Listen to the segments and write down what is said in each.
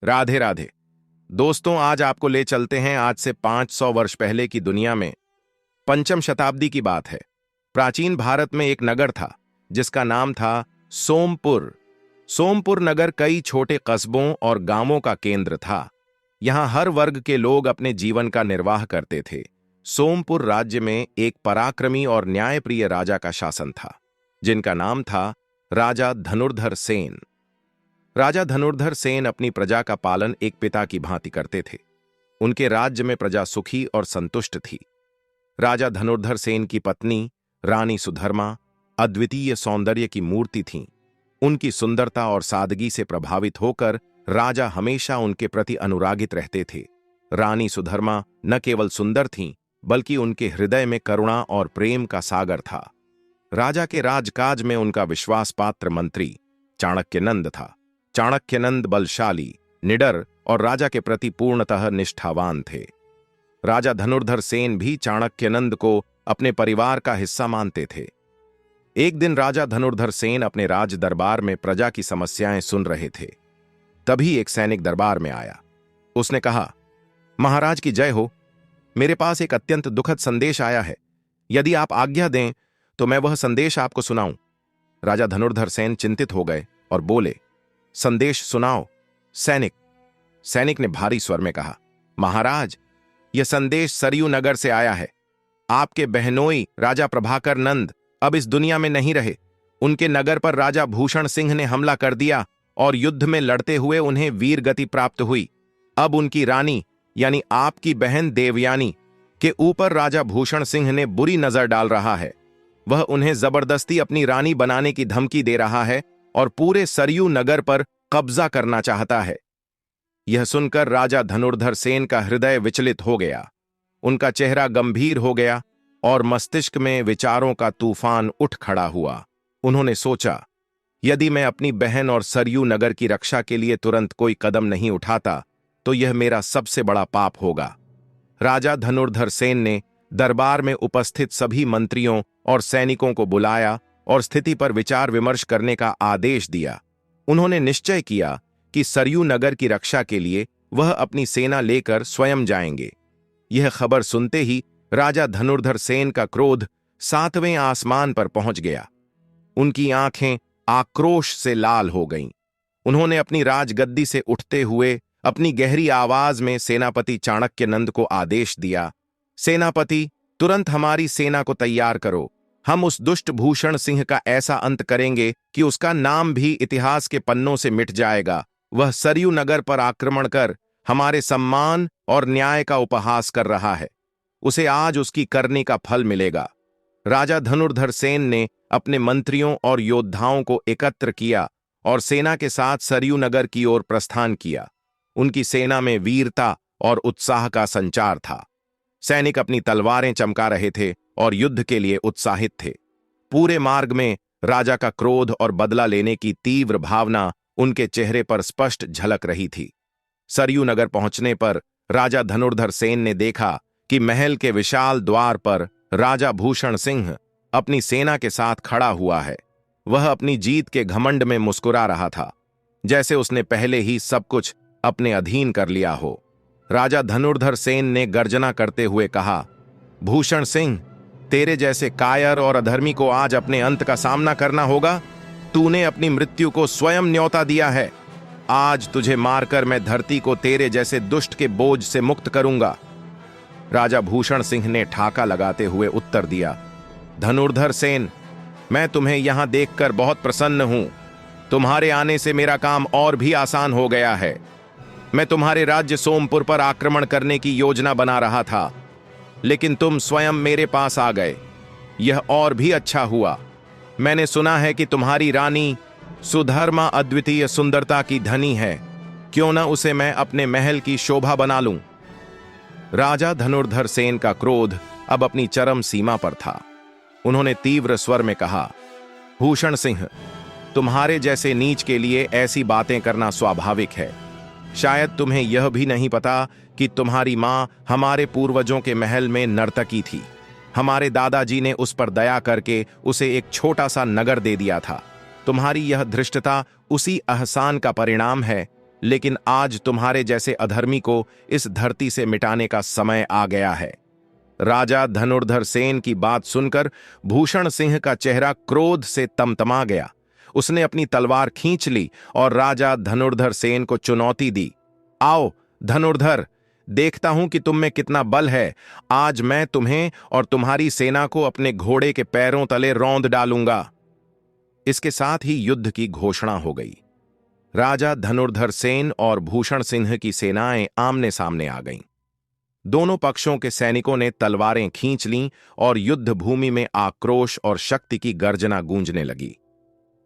राधे राधे। दोस्तों, आज आपको ले चलते हैं आज से 500 वर्ष पहले की दुनिया में। पंचम शताब्दी की बात है। प्राचीन भारत में एक नगर था जिसका नाम था सोमपुर। सोमपुर नगर कई छोटे कस्बों और गांवों का केंद्र था। यहां हर वर्ग के लोग अपने जीवन का निर्वाह करते थे। सोमपुर राज्य में एक पराक्रमी और न्यायप्रिय राजा का शासन था, जिनका नाम था राजा धनुर्धर सेन। राजा धनुर्धर सेन अपनी प्रजा का पालन एक पिता की भांति करते थे। उनके राज्य में प्रजा सुखी और संतुष्ट थी। राजा धनुर्धर सेन की पत्नी रानी सुधर्मा अद्वितीय सौंदर्य की मूर्ति थीं। उनकी सुंदरता और सादगी से प्रभावित होकर राजा हमेशा उनके प्रति अनुरागित रहते थे। रानी सुधर्मा न केवल सुंदर थीं, बल्कि उनके हृदय में करुणा और प्रेम का सागर था। राजा के राजकाज में उनका विश्वास पात्र मंत्री चाणक्यनंद था। चाणक्यनंद बलशाली, निडर और राजा के प्रति पूर्णतः निष्ठावान थे। राजा धनुर्धर सेन भी चाणक्यनंद को अपने परिवार का हिस्सा मानते थे। एक दिन राजा धनुर्धर सेन अपने राज दरबार में प्रजा की समस्याएं सुन रहे थे। तभी एक सैनिक दरबार में आया। उसने कहा, महाराज की जय हो। मेरे पास एक अत्यंत दुखद संदेश आया है। यदि आप आज्ञा दें तो मैं वह संदेश आपको सुनाऊं। राजा धनुर्धर सेन चिंतित हो गए और बोले, संदेश सुनाओ। सैनिक ने भारी स्वर में कहा, महाराज, यह संदेश सरयू नगर से आया है। आपके बहनोई राजा प्रभाकर नंद अब इस दुनिया में नहीं रहे। उनके नगर पर राजा भूषण सिंह ने हमला कर दिया और युद्ध में लड़ते हुए उन्हें वीर गति प्राप्त हुई। अब उनकी रानी यानी आपकी बहन देवयानी के ऊपर राजा भूषण सिंह ने बुरी नजर डाल रहा है। वह उन्हें जबरदस्ती अपनी रानी बनाने की धमकी दे रहा है और पूरे सरयू नगर पर कब्जा करना चाहता है। यह सुनकर राजा धनुर्धर सेन का हृदय विचलित हो गया। उनका चेहरा गंभीर हो गया और मस्तिष्क में विचारों का तूफान उठ खड़ा हुआ। उन्होंने सोचा, यदि मैं अपनी बहन और सरयू नगर की रक्षा के लिए तुरंत कोई कदम नहीं उठाता तो यह मेरा सबसे बड़ा पाप होगा। राजा धनुर्धर सेन ने दरबार में उपस्थित सभी मंत्रियों और सैनिकों को बुलाया और स्थिति पर विचार विमर्श करने का आदेश दिया। उन्होंने निश्चय किया कि सरयू नगर की रक्षा के लिए वह अपनी सेना लेकर स्वयं जाएंगे। यह खबर सुनते ही राजा धनुर्धर सेन का क्रोध 7वें आसमान पर पहुंच गया। उनकी आंखें आक्रोश से लाल हो गईं। उन्होंने अपनी राजगद्दी से उठते हुए अपनी गहरी आवाज में सेनापति चाणक्यनंद को आदेश दिया, सेनापति, तुरंत हमारी सेना को तैयार करो। हम उस दुष्ट भूषण सिंह का ऐसा अंत करेंगे कि उसका नाम भी इतिहास के पन्नों से मिट जाएगा। वह सरयू नगर पर आक्रमण कर हमारे सम्मान और न्याय का उपहास कर रहा है। उसे आज उसकी करनी का फल मिलेगा। राजा धनुर्धर सेन ने अपने मंत्रियों और योद्धाओं को एकत्र किया और सेना के साथ सरयू नगर की ओर प्रस्थान किया। उनकी सेना में वीरता और उत्साह का संचार था। सैनिक अपनी तलवारें चमका रहे थे और युद्ध के लिए उत्साहित थे। पूरे मार्ग में राजा का क्रोध और बदला लेने की तीव्र भावना उनके चेहरे पर स्पष्ट झलक रही थी। सरयू नगर पहुंचने पर राजा धनुर्धर सेन ने देखा कि महल के विशाल द्वार पर राजा भूषण सिंह अपनी सेना के साथ खड़ा हुआ है। वह अपनी जीत के घमंड में मुस्कुरा रहा था, जैसे उसने पहले ही सब कुछ अपने अधीन कर लिया हो। राजा धनुर्धर सेन ने गर्जना करते हुए कहा, भूषण सिंह, तेरे जैसे कायर और अधर्मी को आज अपने अंत का सामना करना होगा। तूने अपनी मृत्यु को स्वयं न्योता दिया है। आज तुझे मारकर मैं धरती को तेरे जैसे दुष्ट के बोझ से मुक्त करूंगा। राजा भूषण सिंह ने ठाका लगाते हुए उत्तर दिया, धनुर्धर सेन, मैं तुम्हें यहां देखकर बहुत प्रसन्न हूं। तुम्हारे आने से मेरा काम और भी आसान हो गया है। मैं तुम्हारे राज्य सोमपुर पर आक्रमण करने की योजना बना रहा था, लेकिन तुम स्वयं मेरे पास आ गए। यह और भी अच्छा हुआ। मैंने सुना है कि तुम्हारी रानी सुधर्मा अद्वितीय सुंदरता की धनी है। क्यों न उसे मैं अपने महल की शोभा बना लूं। राजा धनुर्धर सेन का क्रोध अब अपनी चरम सीमा पर था। उन्होंने तीव्र स्वर में कहा, भूषण सिंह, तुम्हारे जैसे नीच के लिए ऐसी बातें करना स्वाभाविक है। शायद तुम्हें यह भी नहीं पता कि तुम्हारी मां हमारे पूर्वजों के महल में नर्तकी थी। हमारे दादाजी ने उस पर दया करके उसे एक छोटा सा नगर दे दिया था। तुम्हारी यह धृष्टता उसी अहसान का परिणाम है लेकिन आज तुम्हारे जैसे अधर्मी को इस धरती से मिटाने का समय आ गया है। राजा धनुर्धर सेन की बात सुनकर भूषण सिंह का चेहरा क्रोध से तमतमा गया। उसने अपनी तलवार खींच ली और राजा धनुर्धर सेन को चुनौती दी। आओ धनुर्धर, देखता हूं कि तुम में कितना बल है। आज मैं तुम्हें और तुम्हारी सेना को अपने घोड़े के पैरों तले रौंद डालूंगा। इसके साथ ही युद्ध की घोषणा हो गई। राजा धनुर्धर सेन और भूषण सिंह की सेनाएं आमने सामने आ गईं। दोनों पक्षों के सैनिकों ने तलवारें खींच लीं और युद्ध भूमि में आक्रोश और शक्ति की गर्जना गूंजने लगी।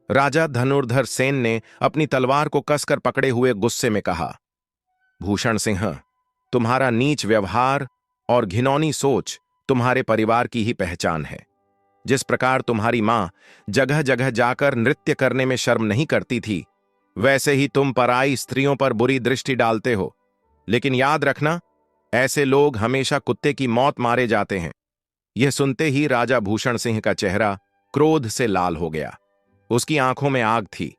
राजा धनुर्धर सेन ने अपनी तलवार को कसकर पकड़े हुए गुस्से में कहा, भूषण सिंह, तुम्हारा नीच व्यवहार और घिनौनी सोच तुम्हारे परिवार की ही पहचान है। जिस प्रकार तुम्हारी मां जगह जगह जाकर नृत्य करने में शर्म नहीं करती थी, वैसे ही तुम पराई स्त्रियों पर बुरी दृष्टि डालते हो। लेकिन याद रखना, ऐसे लोग हमेशा कुत्ते की मौत मारे जाते हैं। यह सुनते ही राजा भूषण सिंह का चेहरा क्रोध से लाल हो गया। उसकी आंखों में आग थी।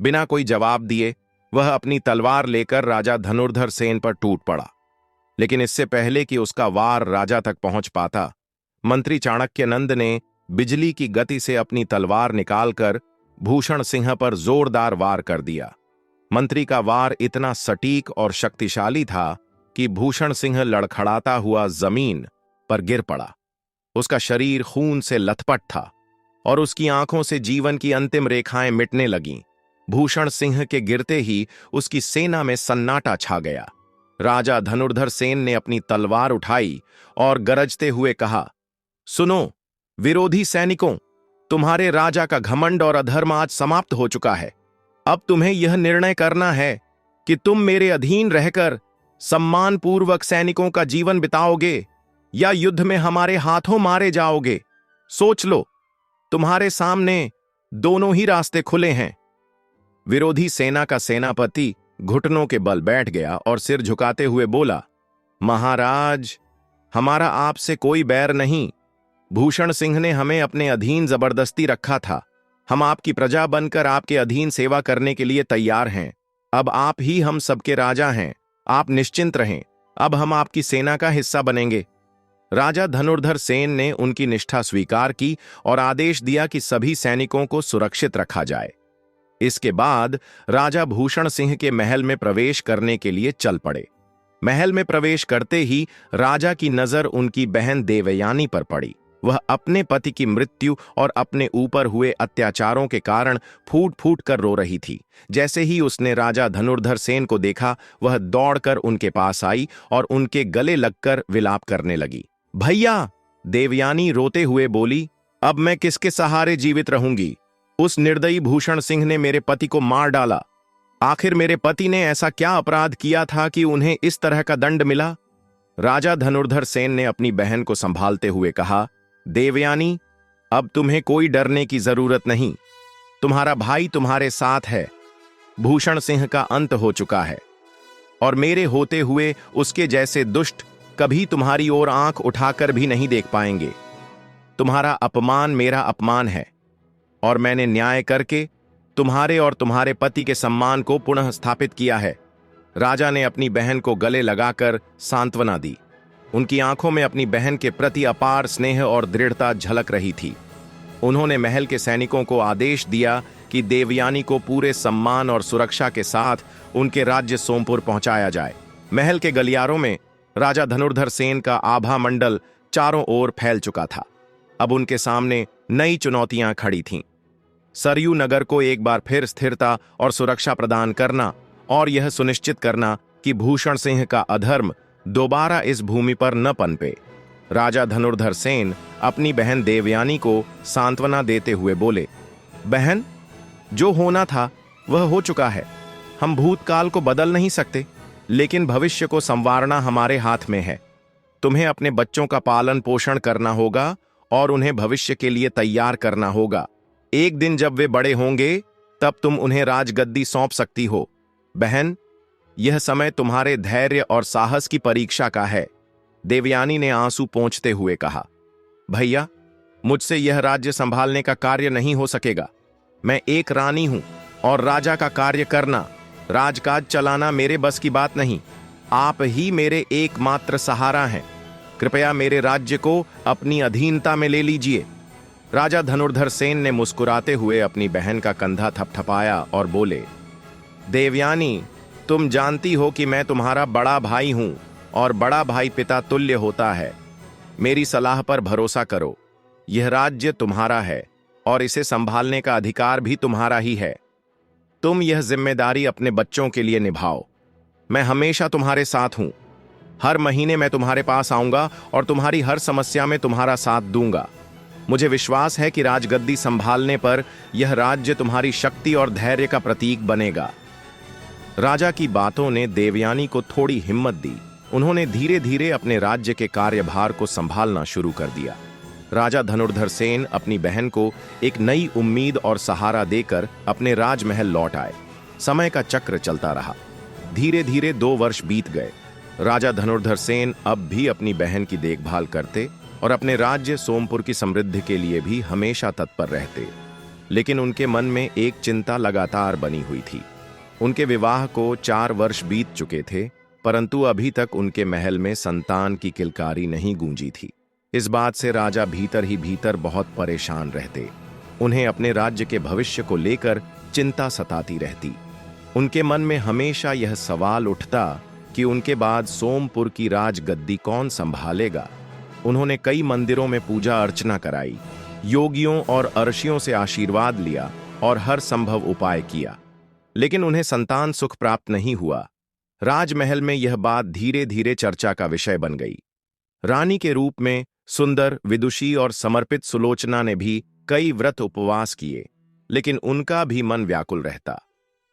बिना कोई जवाब दिए वह अपनी तलवार लेकर राजा धनुर्धर सेन पर टूट पड़ा। लेकिन इससे पहले कि उसका वार राजा तक पहुंच पाता, मंत्री चाणक्य नंद ने बिजली की गति से अपनी तलवार निकालकर भूषण सिंह पर जोरदार वार कर दिया। मंत्री का वार इतना सटीक और शक्तिशाली था कि भूषण सिंह लड़खड़ाता हुआ जमीन पर गिर पड़ा। उसका शरीर खून से लथपथ था और उसकी आंखों से जीवन की अंतिम रेखाएं मिटने लगीं। भूषण सिंह के गिरते ही उसकी सेना में सन्नाटा छा गया। राजा धनुर्धर सेन ने अपनी तलवार उठाई और गरजते हुए कहा, सुनो विरोधी सैनिकों, तुम्हारे राजा का घमंड और अधर्म आज समाप्त हो चुका है। अब तुम्हें यह निर्णय करना है कि तुम मेरे अधीन रहकर सम्मानपूर्वक सैनिकों का जीवन बिताओगे या युद्ध में हमारे हाथों मारे जाओगे। सोच लो, तुम्हारे सामने दोनों ही रास्ते खुले हैं। विरोधी सेना का सेनापति घुटनों के बल बैठ गया और सिर झुकाते हुए बोला, महाराज, हमारा आपसे कोई बैर नहीं। भूषण सिंह ने हमें अपने अधीन जबरदस्ती रखा था। हम आपकी प्रजा बनकर आपके अधीन सेवा करने के लिए तैयार हैं। अब आप ही हम सबके राजा हैं। आप निश्चिंत रहें, अब हम आपकी सेना का हिस्सा बनेंगे। राजा धनुर्धर सेन ने उनकी निष्ठा स्वीकार की और आदेश दिया कि सभी सैनिकों को सुरक्षित रखा जाए। इसके बाद राजा भूषण सिंह के महल में प्रवेश करने के लिए चल पड़े। महल में प्रवेश करते ही राजा की नजर उनकी बहन देवयानी पर पड़ी। वह अपने पति की मृत्यु और अपने ऊपर हुए अत्याचारों के कारण फूट फूट कर रो रही थी। जैसे ही उसने राजा धनुर्धर सेन को देखा, वह दौड़कर उनके पास आई और उनके गले लगकर विलाप करने लगी। भैया, देवयानी रोते हुए बोली, अब मैं किसके सहारे जीवित रहूंगी? उस निर्दयी भूषण सिंह ने मेरे पति को मार डाला। आखिर मेरे पति ने ऐसा क्या अपराध किया था कि उन्हें इस तरह का दंड मिला? राजा धनुर्धर सेन ने अपनी बहन को संभालते हुए कहा, देवयानी, अब तुम्हें कोई डरने की जरूरत नहीं। तुम्हारा भाई तुम्हारे साथ है। भूषण सिंह का अंत हो चुका है और मेरे होते हुए उसके जैसे दुष्ट कभी तुम्हारी ओर आंख उठाकर भी नहीं देख पाएंगे। तुम्हारा अपमान मेरा अपमान है और मैंने न्याय करके तुम्हारे और तुम्हारे पति के सम्मान को पुनः स्थापित किया है। राजा ने अपनी बहन को गले लगाकर सांत्वना दी। उनकी आंखों में अपनी बहन के प्रति अपार स्नेह और दृढ़ता झलक रही थी। उन्होंने महल के सैनिकों को आदेश दिया कि देवयानी को पूरे सम्मान और सुरक्षा के साथ उनके राज्य सोमपुर पहुंचाया जाए। महल के गलियारों में राजा धनुर्धर सेन का आभा मंडल चारों ओर फैल चुका था। अब उनके सामने नई चुनौतियां खड़ी थीं। सरयू नगर को एक बार फिर स्थिरता और सुरक्षा प्रदान करना और यह सुनिश्चित करना कि भूषण सिंह का अधर्म दोबारा इस भूमि पर न पनपे। राजा धनुर्धर सेन अपनी बहन देवयानी को सांत्वना देते हुए बोले, बहन, जो होना था वह हो चुका है। हम भूतकाल को बदल नहीं सकते, लेकिन भविष्य को संवारना हमारे हाथ में है। तुम्हें अपने बच्चों का पालन पोषण करना होगा और उन्हें भविष्य के लिए तैयार करना होगा। एक दिन जब वे बड़े होंगे, तब तुम उन्हें राजगद्दी सौंप सकती हो। बहन, यह समय तुम्हारे धैर्य और साहस की परीक्षा का है। देवयानी ने आंसू पोंछते हुए कहा, भैया, मुझसे यह राज्य संभालने का कार्य नहीं हो सकेगा। मैं एक रानी हूं और राजा का कार्य करना राजकाज चलाना मेरे बस की बात नहीं। आप ही मेरे एकमात्र सहारा हैं। कृपया मेरे राज्य को अपनी अधीनता में ले लीजिए। राजा धनुर्धर सेन ने मुस्कुराते हुए अपनी बहन का कंधा थपथपाया और बोले, देवयानी, तुम जानती हो कि मैं तुम्हारा बड़ा भाई हूं और बड़ा भाई पिता तुल्य होता है। मेरी सलाह पर भरोसा करो। यह राज्य तुम्हारा है और इसे संभालने का अधिकार भी तुम्हारा ही है। तुम यह जिम्मेदारी अपने बच्चों के लिए निभाओ। मैं हमेशा तुम्हारे साथ हूं। हर महीने मैं तुम्हारे पास आऊंगा और तुम्हारी हर समस्या में तुम्हारा साथ दूंगा। मुझे विश्वास है कि राजगद्दी संभालने पर यह राज्य तुम्हारी शक्ति और धैर्य का प्रतीक बनेगा। राजा की बातों ने देवयानी को थोड़ी हिम्मत दी। उन्होंने धीरे धीरे अपने राज्य के कार्यभार को संभालना शुरू कर दिया। राजा धनुर्धर सेन अपनी बहन को एक नई उम्मीद और सहारा देकर अपने राजमहल लौट आए। समय का चक्र चलता रहा। धीरे धीरे 2 वर्ष बीत गए। राजा धनुर्धर सेन अब भी अपनी बहन की देखभाल करते और अपने राज्य सोमपुर की समृद्धि के लिए भी हमेशा तत्पर रहते। लेकिन उनके मन में एक चिंता लगातार बनी हुई थी। उनके विवाह को 4 वर्ष बीत चुके थे, परंतु अभी तक उनके महल में संतान की किलकारी नहीं गूंजी थी। इस बात से राजा भीतर ही भीतर बहुत परेशान रहते। उन्हें अपने राज्य के भविष्य को लेकर चिंता सताती रहती। उनके मन में हमेशा यह सवाल उठता कि उनके बाद सोमपुर की राजगद्दी कौन संभालेगा। उन्होंने कई मंदिरों में पूजा अर्चना कराई, योगियों और ऋषियों से आशीर्वाद लिया और हर संभव उपाय किया, लेकिन उन्हें संतान सुख प्राप्त नहीं हुआ। राजमहल में यह बात धीरे धीरे चर्चा का विषय बन गई। रानी के रूप में सुंदर, विदुषी और समर्पित सुलोचना ने भी कई व्रत उपवास किए, लेकिन उनका भी मन व्याकुल रहता।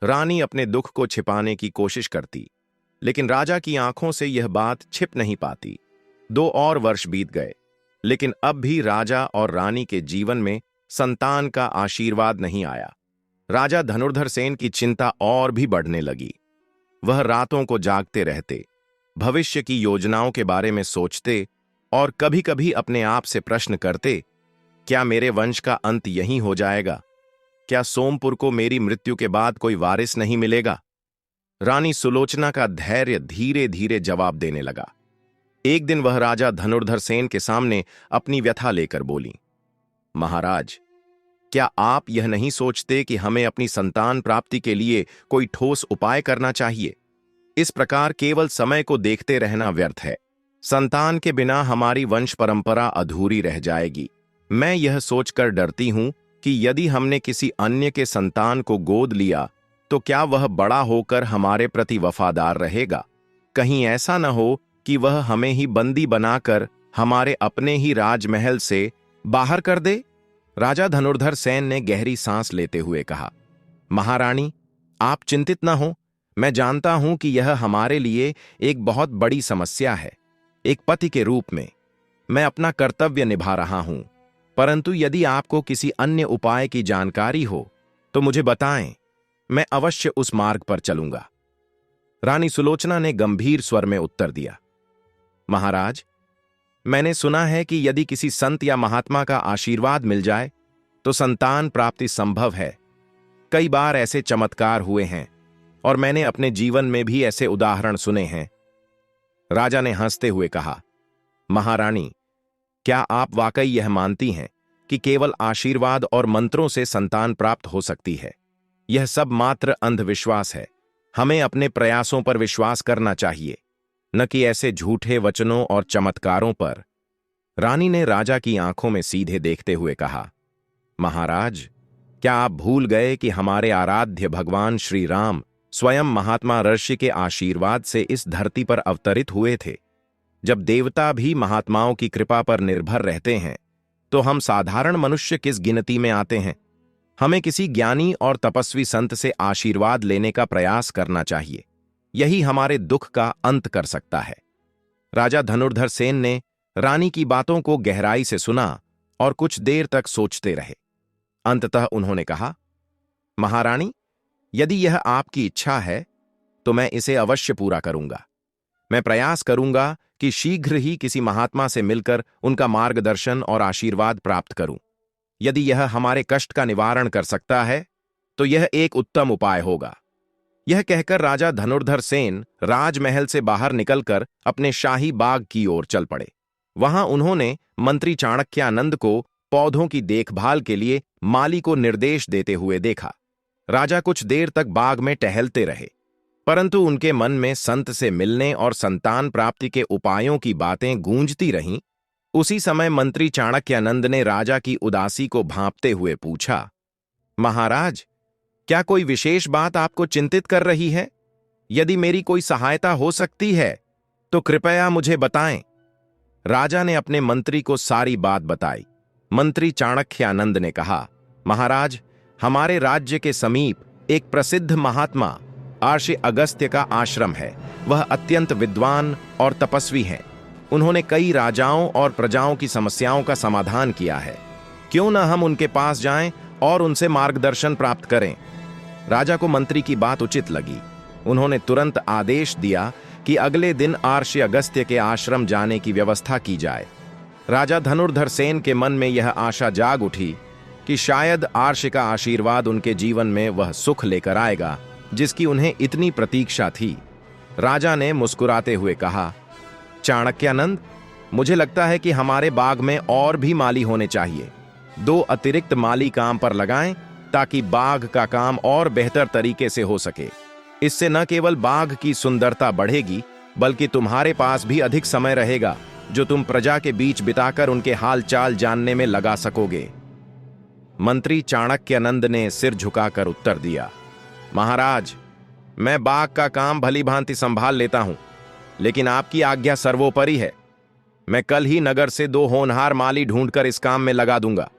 रानी अपने दुख को छिपाने की कोशिश करती, लेकिन राजा की आंखों से यह बात छिप नहीं पाती। 2 और वर्ष बीत गए, लेकिन अब भी राजा और रानी के जीवन में संतान का आशीर्वाद नहीं आया। राजा धनुर्धर सेन की चिंता और भी बढ़ने लगी। वह रातों को जागते रहते, भविष्य की योजनाओं के बारे में सोचते और कभी-कभी अपने आप से प्रश्न करते, क्या मेरे वंश का अंत यहीं हो जाएगा? क्या सोमपुर को मेरी मृत्यु के बाद कोई वारिस नहीं मिलेगा? रानी सुलोचना का धैर्य धीरे धीरे जवाब देने लगा। एक दिन वह राजा धनुर्धर सेन के सामने अपनी व्यथा लेकर बोली, महाराज, क्या आप यह नहीं सोचते कि हमें अपनी संतान प्राप्ति के लिए कोई ठोस उपाय करना चाहिए? इस प्रकार केवल समय को देखते रहना व्यर्थ है। संतान के बिना हमारी वंश परंपरा अधूरी रह जाएगी। मैं यह सोचकर डरती हूं कि यदि हमने किसी अन्य के संतान को गोद लिया तो क्या वह बड़ा होकर हमारे प्रति वफादार रहेगा? कहीं ऐसा न हो कि वह हमें ही बंदी बनाकर हमारे अपने ही राजमहल से बाहर कर दे। राजा धनुर्धर सेन ने गहरी सांस लेते हुए कहा, महारानी, आप चिंतित न हो। मैं जानता हूं कि यह हमारे लिए एक बहुत बड़ी समस्या है। एक पति के रूप में मैं अपना कर्तव्य निभा रहा हूं, परंतु यदि आपको किसी अन्य उपाय की जानकारी हो तो मुझे बताएं। मैं अवश्य उस मार्ग पर चलूंगा। रानी सुलोचना ने गंभीर स्वर में उत्तर दिया, महाराज, मैंने सुना है कि यदि किसी संत या महात्मा का आशीर्वाद मिल जाए तो संतान प्राप्ति संभव है। कई बार ऐसे चमत्कार हुए हैं और मैंने अपने जीवन में भी ऐसे उदाहरण सुने हैं। राजा ने हंसते हुए कहा, महारानी, क्या आप वाकई यह मानती हैं कि केवल आशीर्वाद और मंत्रों से संतान प्राप्त हो सकती है? यह सब मात्र अंधविश्वास है। हमें अपने प्रयासों पर विश्वास करना चाहिए, न कि ऐसे झूठे वचनों और चमत्कारों पर। रानी ने राजा की आंखों में सीधे देखते हुए कहा, महाराज, क्या आप भूल गए कि हमारे आराध्य भगवान श्री राम स्वयं महात्मा ऋषि के आशीर्वाद से इस धरती पर अवतरित हुए थे? जब देवता भी महात्माओं की कृपा पर निर्भर रहते हैं तो हम साधारण मनुष्य किस गिनती में आते हैं? हमें किसी ज्ञानी और तपस्वी संत से आशीर्वाद लेने का प्रयास करना चाहिए। यही हमारे दुख का अंत कर सकता है। राजा धनुर्धर सेन ने रानी की बातों को गहराई से सुना और कुछ देर तक सोचते रहे। अंततः उन्होंने कहा, महारानी, यदि यह आपकी इच्छा है तो मैं इसे अवश्य पूरा करूंगा। मैं प्रयास करूंगा कि शीघ्र ही किसी महात्मा से मिलकर उनका मार्गदर्शन और आशीर्वाद प्राप्त करूं। यदि यह हमारे कष्ट का निवारण कर सकता है तो यह एक उत्तम उपाय होगा। यह कहकर राजा धनुर्धर सेन राजमहल से बाहर निकलकर अपने शाही बाग की ओर चल पड़े। वहां उन्होंने मंत्री चाणक्यानंद को पौधों की देखभाल के लिए माली को निर्देश देते हुए देखा। राजा कुछ देर तक बाग में टहलते रहे, परंतु उनके मन में संत से मिलने और संतान प्राप्ति के उपायों की बातें गूंजती रहीं। उसी समय मंत्री चाणक्यानंद ने राजा की उदासी को भांपते हुए पूछा, महाराज, क्या कोई विशेष बात आपको चिंतित कर रही है? यदि मेरी कोई सहायता हो सकती है तो कृपया मुझे बताएं। राजा ने अपने मंत्री को सारी बात बताई। मंत्री चाणक्यानंद ने कहा, महाराज, हमारे राज्य के समीप एक प्रसिद्ध महात्मा आर्षि अगस्त्य का आश्रम है। वह अत्यंत विद्वान और तपस्वी हैं। उन्होंने कई राजाओं और प्रजाओं की समस्याओं का समाधान किया है। क्यों न हम उनके पास जाएं और उनसे मार्गदर्शन प्राप्त करें। राजा को मंत्री की बात उचित लगी। उन्होंने तुरंत आदेश दिया कि अगले दिन आर्षि अगस्त्य के आश्रम जाने की व्यवस्था की जाए। राजा धनुर्धर सेन के मन में यह आशा जाग उठी कि शायद आर्षि का आशीर्वाद उनके जीवन में वह सुख लेकर आएगा जिसकी उन्हें इतनी प्रतीक्षा थी। राजा ने मुस्कुराते हुए कहा, चाणक्यानंद, मुझे लगता है कि हमारे बाग में और भी माली होने चाहिए। 2 अतिरिक्त माली काम पर लगाएं ताकि बाग का काम और बेहतर तरीके से हो सके। इससे न केवल बाग की सुंदरता बढ़ेगी, बल्कि तुम्हारे पास भी अधिक समय रहेगा जो तुम प्रजा के बीच बिताकर उनके हालचाल जानने में लगा सकोगे। मंत्री चाणक्यानंद ने सिर झुकाकर उत्तर दिया, महाराज, मैं बाग का काम भली भांति संभाल लेता हूं, लेकिन आपकी आज्ञा सर्वोपरि है। मैं कल ही नगर से 2 होनहार माली ढूंढकर इस काम में लगा दूंगा।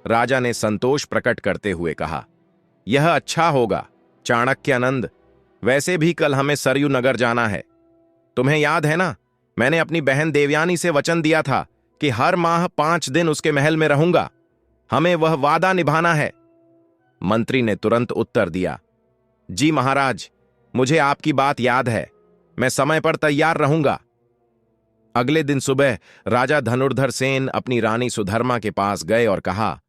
राजा ने संतोष प्रकट करते हुए कहा, यह अच्छा होगा चाणक्यानंद। वैसे भी कल हमें सरयू नगर जाना है। तुम्हें याद है ना, मैंने अपनी बहन देवयानी से वचन दिया था कि हर माह 5 दिन उसके महल में रहूंगा। हमें वह वादा निभाना है। मंत्री ने तुरंत उत्तर दिया, जी महाराज, मुझे आपकी बात याद है। मैं समय पर तैयार रहूंगा। अगले दिन सुबह राजा धनुर्धर सेन अपनी रानी सुधर्मा के पास गए और कहा,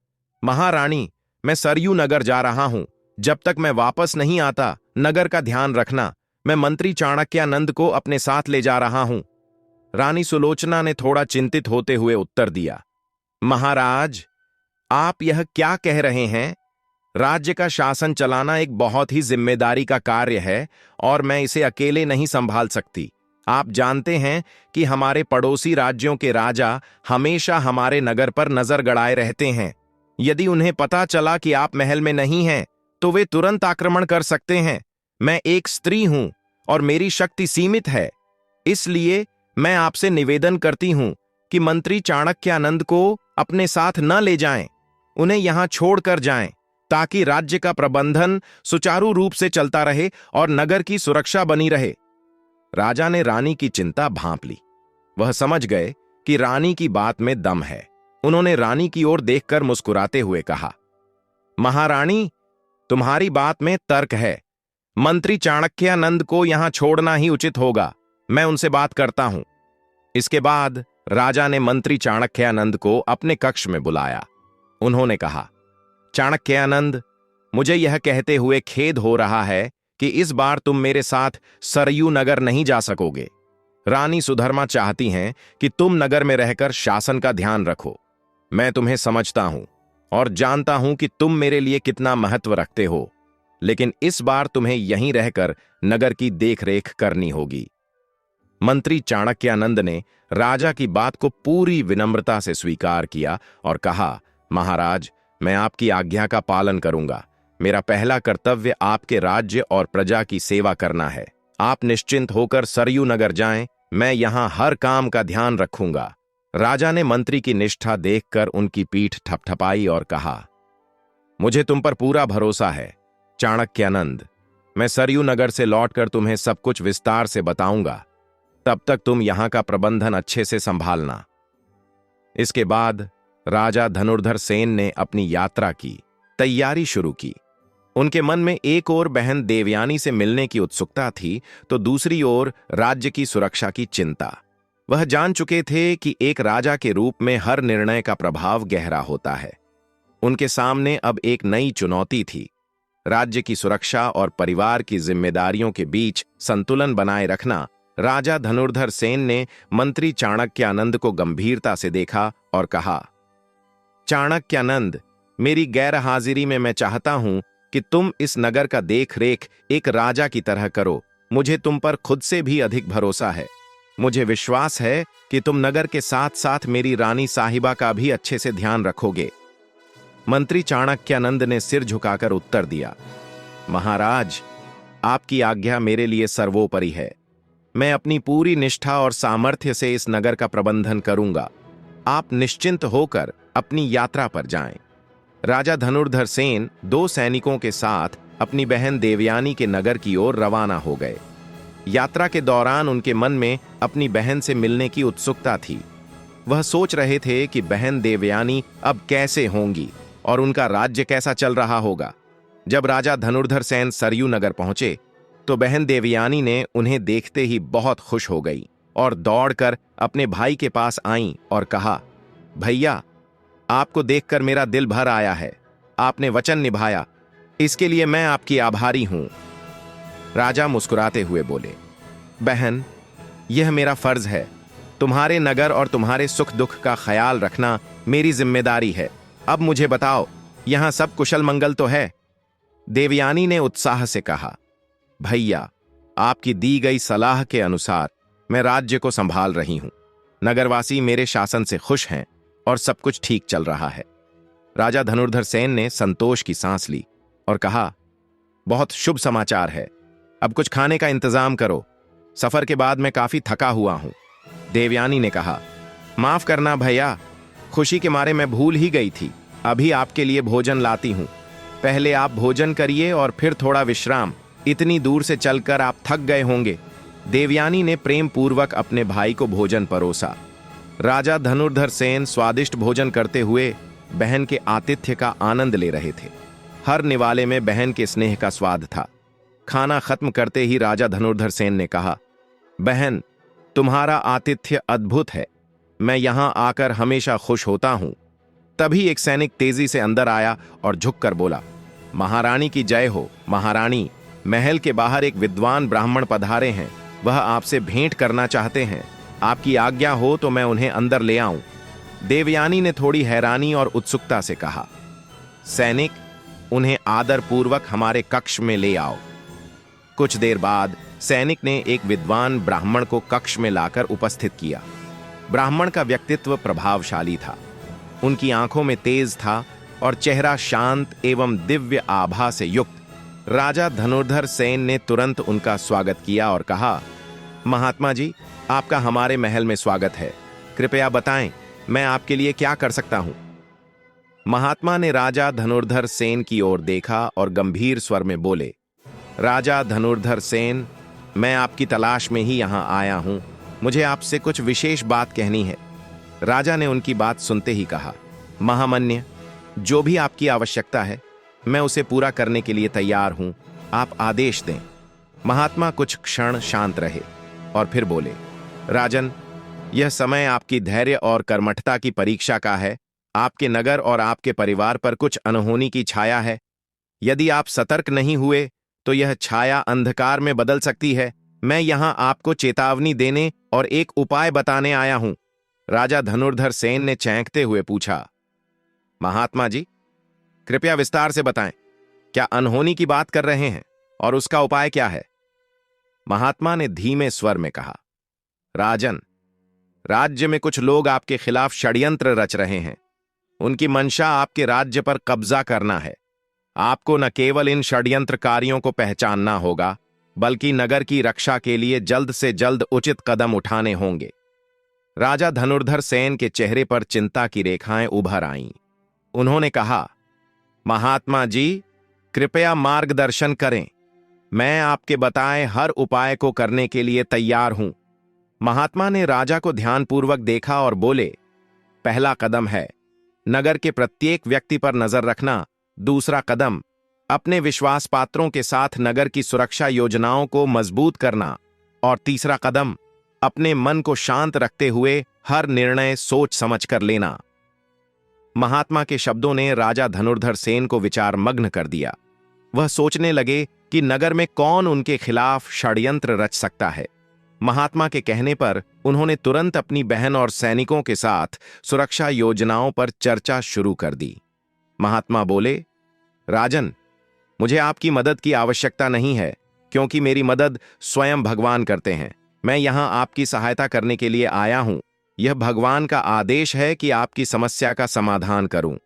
महारानी, मैं सरयू नगर जा रहा हूं। जब तक मैं वापस नहीं आता, नगर का ध्यान रखना। मैं मंत्री चाणक्यानंद को अपने साथ ले जा रहा हूं। रानी सुलोचना ने थोड़ा चिंतित होते हुए उत्तर दिया, महाराज, आप यह क्या कह रहे हैं? राज्य का शासन चलाना एक बहुत ही जिम्मेदारी का कार्य है और मैं इसे अकेले नहीं संभाल सकती। आप जानते हैं कि हमारे पड़ोसी राज्यों के राजा हमेशा हमारे नगर पर नजर गड़ाए रहते हैं। यदि उन्हें पता चला कि आप महल में नहीं हैं, तो वे तुरंत आक्रमण कर सकते हैं। मैं एक स्त्री हूं और मेरी शक्ति सीमित है। इसलिए मैं आपसे निवेदन करती हूं कि मंत्री चाणक्यानंद को अपने साथ न ले जाएं। उन्हें यहां छोड़कर जाएं, ताकि राज्य का प्रबंधन सुचारू रूप से चलता रहे और नगर की सुरक्षा बनी रहे। राजा ने रानी की चिंता भांप ली। वह समझ गए कि रानी की बात में दम है। उन्होंने रानी की ओर देखकर मुस्कुराते हुए कहा, महारानी, तुम्हारी बात में तर्क है। मंत्री चाणक्यानंद को यहां छोड़ना ही उचित होगा। मैं उनसे बात करता हूं। इसके बाद राजा ने मंत्री चाणक्यानंद को अपने कक्ष में बुलाया। उन्होंने कहा, चाणक्यानंद, मुझे यह कहते हुए खेद हो रहा है कि इस बार तुम मेरे साथ सरयू नगर नहीं जा सकोगे। रानी सुधर्मा चाहती हैं कि तुम नगर में रहकर शासन का ध्यान रखो। मैं तुम्हें समझता हूं और जानता हूं कि तुम मेरे लिए कितना महत्व रखते हो, लेकिन इस बार तुम्हें यहीं रहकर नगर की देखरेख करनी होगी। मंत्री चाणक्यानंद ने राजा की बात को पूरी विनम्रता से स्वीकार किया और कहा, महाराज, मैं आपकी आज्ञा का पालन करूंगा। मेरा पहला कर्तव्य आपके राज्य और प्रजा की सेवा करना है। आप निश्चिंत होकर सरयू नगर जाएं। मैं यहां हर काम का ध्यान रखूंगा। राजा ने मंत्री की निष्ठा देखकर उनकी पीठ थपथपाई और कहा, मुझे तुम पर पूरा भरोसा है चाणक्यानंद। मैं सरयू नगर से लौटकर तुम्हें सब कुछ विस्तार से बताऊंगा। तब तक तुम यहां का प्रबंधन अच्छे से संभालना। इसके बाद राजा धनुर्धर सेन ने अपनी यात्रा की तैयारी शुरू की। उनके मन में एक ओर बहन देवयानी से मिलने की उत्सुकता थी, तो दूसरी ओर राज्य की सुरक्षा की चिंता। वह जान चुके थे कि एक राजा के रूप में हर निर्णय का प्रभाव गहरा होता है। उनके सामने अब एक नई चुनौती थी। राज्य की सुरक्षा और परिवार की जिम्मेदारियों के बीच संतुलन बनाए रखना। राजा धनुर्धर सेन ने मंत्री चाणक्यानंद को गंभीरता से देखा और कहा, चाणक्यानंद, मेरी गैरहाजिरी में मैं चाहता हूं कि तुम इस नगर का देख रेख एक राजा की तरह करो। मुझे तुम पर खुद से भी अधिक भरोसा है। मुझे विश्वास है कि तुम नगर के साथ साथ मेरी रानी साहिबा का भी अच्छे से ध्यान रखोगे। मंत्री चाणक्यानंद ने सिर झुकाकर उत्तर दिया, महाराज, आपकी आज्ञा मेरे लिए सर्वोपरि है। मैं अपनी पूरी निष्ठा और सामर्थ्य से इस नगर का प्रबंधन करूंगा। आप निश्चिंत होकर अपनी यात्रा पर जाएं। राजा धनुर्धर सेन 2 सैनिकों के साथ अपनी बहन देवयानी के नगर की ओर रवाना हो गए। यात्रा के दौरान उनके मन में अपनी बहन से मिलने की उत्सुकता थी। वह सोच रहे थे कि बहन देवयानी अब कैसे होंगी और उनका राज्य कैसा चल रहा होगा। जब राजा धनुर्धर सेन सरयू नगर पहुंचे तो बहन देवयानी ने उन्हें देखते ही बहुत खुश हो गई और दौड़कर अपने भाई के पास आईं और कहा, भैया, आपको देखकर मेरा दिल भर आया है। आपने वचन निभाया, इसके लिए मैं आपकी आभारी हूं। राजा मुस्कुराते हुए बोले, बहन, यह मेरा फर्ज है। तुम्हारे नगर और तुम्हारे सुख दुख का ख्याल रखना मेरी जिम्मेदारी है। अब मुझे बताओ, यहां सब कुशल मंगल तो है? देवयानी ने उत्साह से कहा, भैया, आपकी दी गई सलाह के अनुसार मैं राज्य को संभाल रही हूं। नगरवासी मेरे शासन से खुश हैं और सब कुछ ठीक चल रहा है। राजा धनुर्धर सेन ने संतोष की सांस ली और कहा, बहुत शुभ समाचार है। अब कुछ खाने का इंतजाम करो। सफर के बाद मैं काफी थका हुआ हूं। देवयानी ने कहा, माफ करना भैया, खुशी के मारे मैं भूल ही गई थी। अभी आपके लिए भोजन लाती हूं। पहले आप भोजन करिए और फिर थोड़ा विश्राम। इतनी दूर से चलकर आप थक गए होंगे। देवयानी ने प्रेम पूर्वक अपने भाई को भोजन परोसा। राजा धनुर्धर सेन स्वादिष्ट भोजन करते हुए बहन के आतिथ्य का आनंद ले रहे थे। हर निवाले में बहन के स्नेह का स्वाद था। खाना खत्म करते ही राजा धनुर्धर सेन ने कहा, बहन, तुम्हारा आतिथ्य अद्भुत है। मैं यहां आकर हमेशा खुश होता हूं। तभी एक सैनिक तेजी से अंदर आया और झुककर बोला, महारानी की जय हो। महारानी, महल के बाहर एक विद्वान ब्राह्मण पधारे हैं। वह आपसे भेंट करना चाहते हैं। आपकी आज्ञा हो तो मैं उन्हें अंदर ले आऊं। देवयानी ने थोड़ी हैरानी और उत्सुकता से कहा, सैनिक, उन्हें आदरपूर्वक हमारे कक्ष में ले आओ। कुछ देर बाद सैनिक ने एक विद्वान ब्राह्मण को कक्ष में लाकर उपस्थित किया। ब्राह्मण का व्यक्तित्व प्रभावशाली था। उनकी आंखों में तेज था और चेहरा शांत एवं दिव्य आभा से युक्त। राजा धनुर्धर सेन ने तुरंत उनका स्वागत किया और कहा, महात्मा जी, आपका हमारे महल में स्वागत है। कृपया बताएं, मैं आपके लिए क्या कर सकता हूं? महात्मा ने राजा धनुर्धर सेन की ओर देखा और गंभीर स्वर में बोले, राजा धनुर्धर सेन, मैं आपकी तलाश में ही यहां आया हूं। मुझे आपसे कुछ विशेष बात कहनी है। राजा ने उनकी बात सुनते ही कहा, महामान्य, जो भी आपकी आवश्यकता है मैं उसे पूरा करने के लिए तैयार हूं। आप आदेश दें। महात्मा कुछ क्षण शांत रहे और फिर बोले, राजन, यह समय आपकी धैर्य और कर्मठता की परीक्षा का है। आपके नगर और आपके परिवार पर कुछ अनहोनी की छाया है। यदि आप सतर्क नहीं हुए तो यह छाया अंधकार में बदल सकती है। मैं यहां आपको चेतावनी देने और एक उपाय बताने आया हूं। राजा धनुर्धर सेन ने चौंकते हुए पूछा, महात्मा जी, कृपया विस्तार से बताएं। क्या अनहोनी की बात कर रहे हैं और उसका उपाय क्या है? महात्मा ने धीमे स्वर में कहा, राजन, राज्य में कुछ लोग आपके खिलाफ षड्यंत्र रच रहे हैं। उनकी मंशा आपके राज्य पर कब्जा करना है। आपको न केवल इन षड्यंत्रकारियों को पहचानना होगा, बल्कि नगर की रक्षा के लिए जल्द से जल्द उचित कदम उठाने होंगे। राजा धनुर्धर सेन के चेहरे पर चिंता की रेखाएं उभर आईं। उन्होंने कहा, महात्मा जी, कृपया मार्गदर्शन करें। मैं आपके बताए हर उपाय को करने के लिए तैयार हूं। महात्मा ने राजा को ध्यानपूर्वक देखा और बोले, पहला कदम है नगर के प्रत्येक व्यक्ति पर नजर रखना। दूसरा कदम, अपने विश्वास पात्रों के साथ नगर की सुरक्षा योजनाओं को मजबूत करना। और तीसरा कदम, अपने मन को शांत रखते हुए हर निर्णय सोच समझकर लेना। महात्मा के शब्दों ने राजा धनुर्धर सेन को विचार मग्न कर दिया। वह सोचने लगे कि नगर में कौन उनके खिलाफ षड्यंत्र रच सकता है। महात्मा के कहने पर उन्होंने तुरंत अपनी बहन और सैनिकों के साथ सुरक्षा योजनाओं पर चर्चा शुरू कर दी। महात्मा बोले, राजन, मुझे आपकी मदद की आवश्यकता नहीं है, क्योंकि मेरी मदद स्वयं भगवान करते हैं। मैं यहां आपकी सहायता करने के लिए आया हूं। यह भगवान का आदेश है कि आपकी समस्या का समाधान करूं।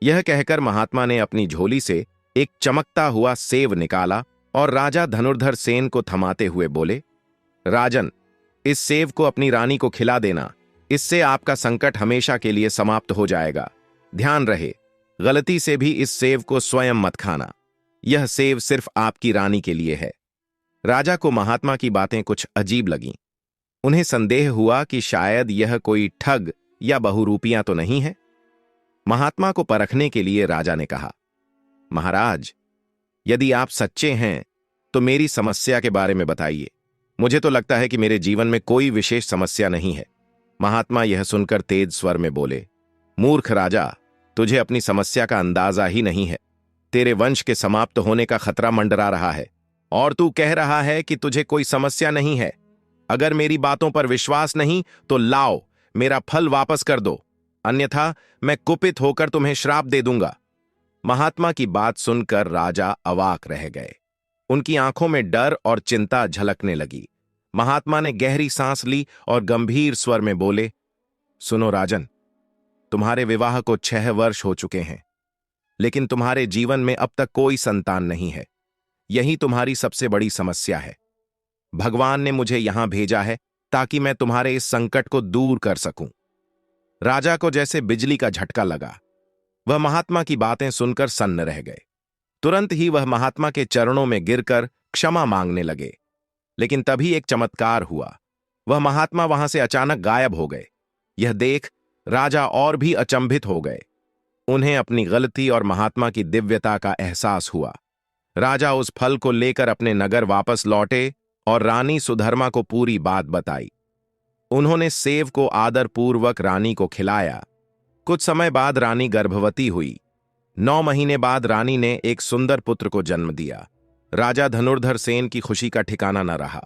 यह कहकर महात्मा ने अपनी झोली से एक चमकता हुआ सेव निकाला और राजा धनुर्धर सेन को थमाते हुए बोले, राजन, इस सेव को अपनी रानी को खिला देना। इससे आपका संकट हमेशा के लिए समाप्त हो जाएगा। ध्यान रहे, गलती से भी इस सेव को स्वयं मत खाना। यह सेव सिर्फ आपकी रानी के लिए है। राजा को महात्मा की बातें कुछ अजीब लगीं। उन्हें संदेह हुआ कि शायद यह कोई ठग या बहुरूपियां तो नहीं है। महात्मा को परखने के लिए राजा ने कहा, महाराज, यदि आप सच्चे हैं तो मेरी समस्या के बारे में बताइए। मुझे तो लगता है कि मेरे जीवन में कोई विशेष समस्या नहीं है। महात्मा यह सुनकर तेज स्वर में बोले, मूर्ख राजा, तुझे अपनी समस्या का अंदाजा ही नहीं है। तेरे वंश के समाप्त होने का खतरा मंडरा रहा है और तू कह रहा है कि तुझे कोई समस्या नहीं है। अगर मेरी बातों पर विश्वास नहीं तो लाओ, मेरा फल वापस कर दो, अन्यथा मैं कुपित होकर तुम्हें श्राप दे दूंगा। महात्मा की बात सुनकर राजा अवाक रह गए। उनकी आंखों में डर और चिंता झलकने लगी। महात्मा ने गहरी सांस ली और गंभीर स्वर में बोले, सुनो राजन, तुम्हारे विवाह को 6 वर्ष हो चुके हैं, लेकिन तुम्हारे जीवन में अब तक कोई संतान नहीं है। यही तुम्हारी सबसे बड़ी समस्या है। भगवान ने मुझे यहां भेजा है ताकि मैं तुम्हारे इस संकट को दूर कर सकूं। राजा को जैसे बिजली का झटका लगा। वह महात्मा की बातें सुनकर सन्न रह गए। तुरंत ही वह महात्मा के चरणों में गिरकर क्षमा मांगने लगे। लेकिन तभी एक चमत्कार हुआ। वह महात्मा वहां से अचानक गायब हो गए। यह देख राजा और भी अचंभित हो गए। उन्हें अपनी गलती और महात्मा की दिव्यता का एहसास हुआ। राजा उस फल को लेकर अपने नगर वापस लौटे और रानी सुधर्मा को पूरी बात बताई। उन्होंने सेव को आदरपूर्वक रानी को खिलाया। कुछ समय बाद रानी गर्भवती हुई। 9 महीने बाद रानी ने एक सुंदर पुत्र को जन्म दिया। राजा धनुर्धर सेन की खुशी का ठिकाना न रहा।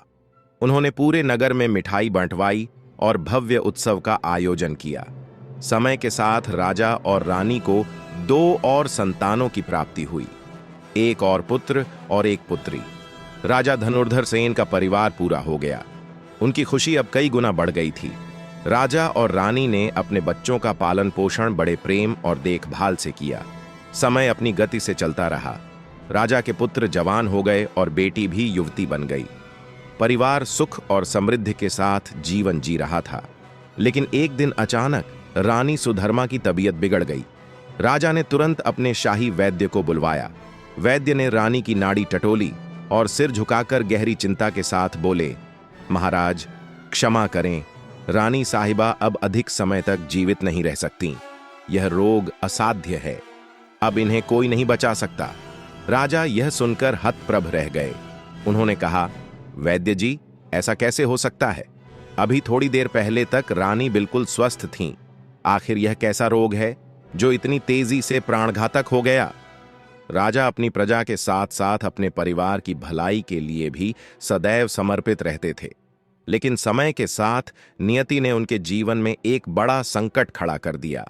उन्होंने पूरे नगर में मिठाई बंटवाई और भव्य उत्सव का आयोजन किया। समय के साथ राजा और रानी को 2 और संतानों की प्राप्ति हुई, एक और पुत्र और एक पुत्री। राजा धनुर्धर सेन का परिवार पूरा हो गया। उनकी खुशी अब कई गुना बढ़ गई थी। राजा और रानी ने अपने बच्चों का पालन पोषण बड़े प्रेम और देखभाल से किया। समय अपनी गति से चलता रहा। राजा के पुत्र जवान हो गए और बेटी भी युवती बन गई। परिवार सुख और समृद्धि के साथ जीवन जी रहा था। लेकिन एक दिन अचानक रानी सुधर्मा की तबीयत बिगड़ गई। राजा ने तुरंत अपने शाही वैद्य को बुलवाया। वैद्य ने रानी की नाड़ी टटोली और सिर झुकाकर गहरी चिंता के साथ बोले, महाराज, क्षमा करें, रानी साहिबा अब अधिक समय तक जीवित नहीं रह सकती। यह रोग असाध्य है। अब इन्हें कोई नहीं बचा सकता। राजा यह सुनकर हतप्रभ रह गए। उन्होंने कहा, वैद्य जी, ऐसा कैसे हो सकता है? अभी थोड़ी देर पहले तक रानी बिल्कुल स्वस्थ थीं। आखिर यह कैसा रोग है जो इतनी तेजी से प्राणघातक हो गया? राजा अपनी प्रजा के साथ साथ अपने परिवार की भलाई के लिए भी सदैव समर्पित रहते थे। लेकिन समय के साथ नियति ने उनके जीवन में एक बड़ा संकट खड़ा कर दिया।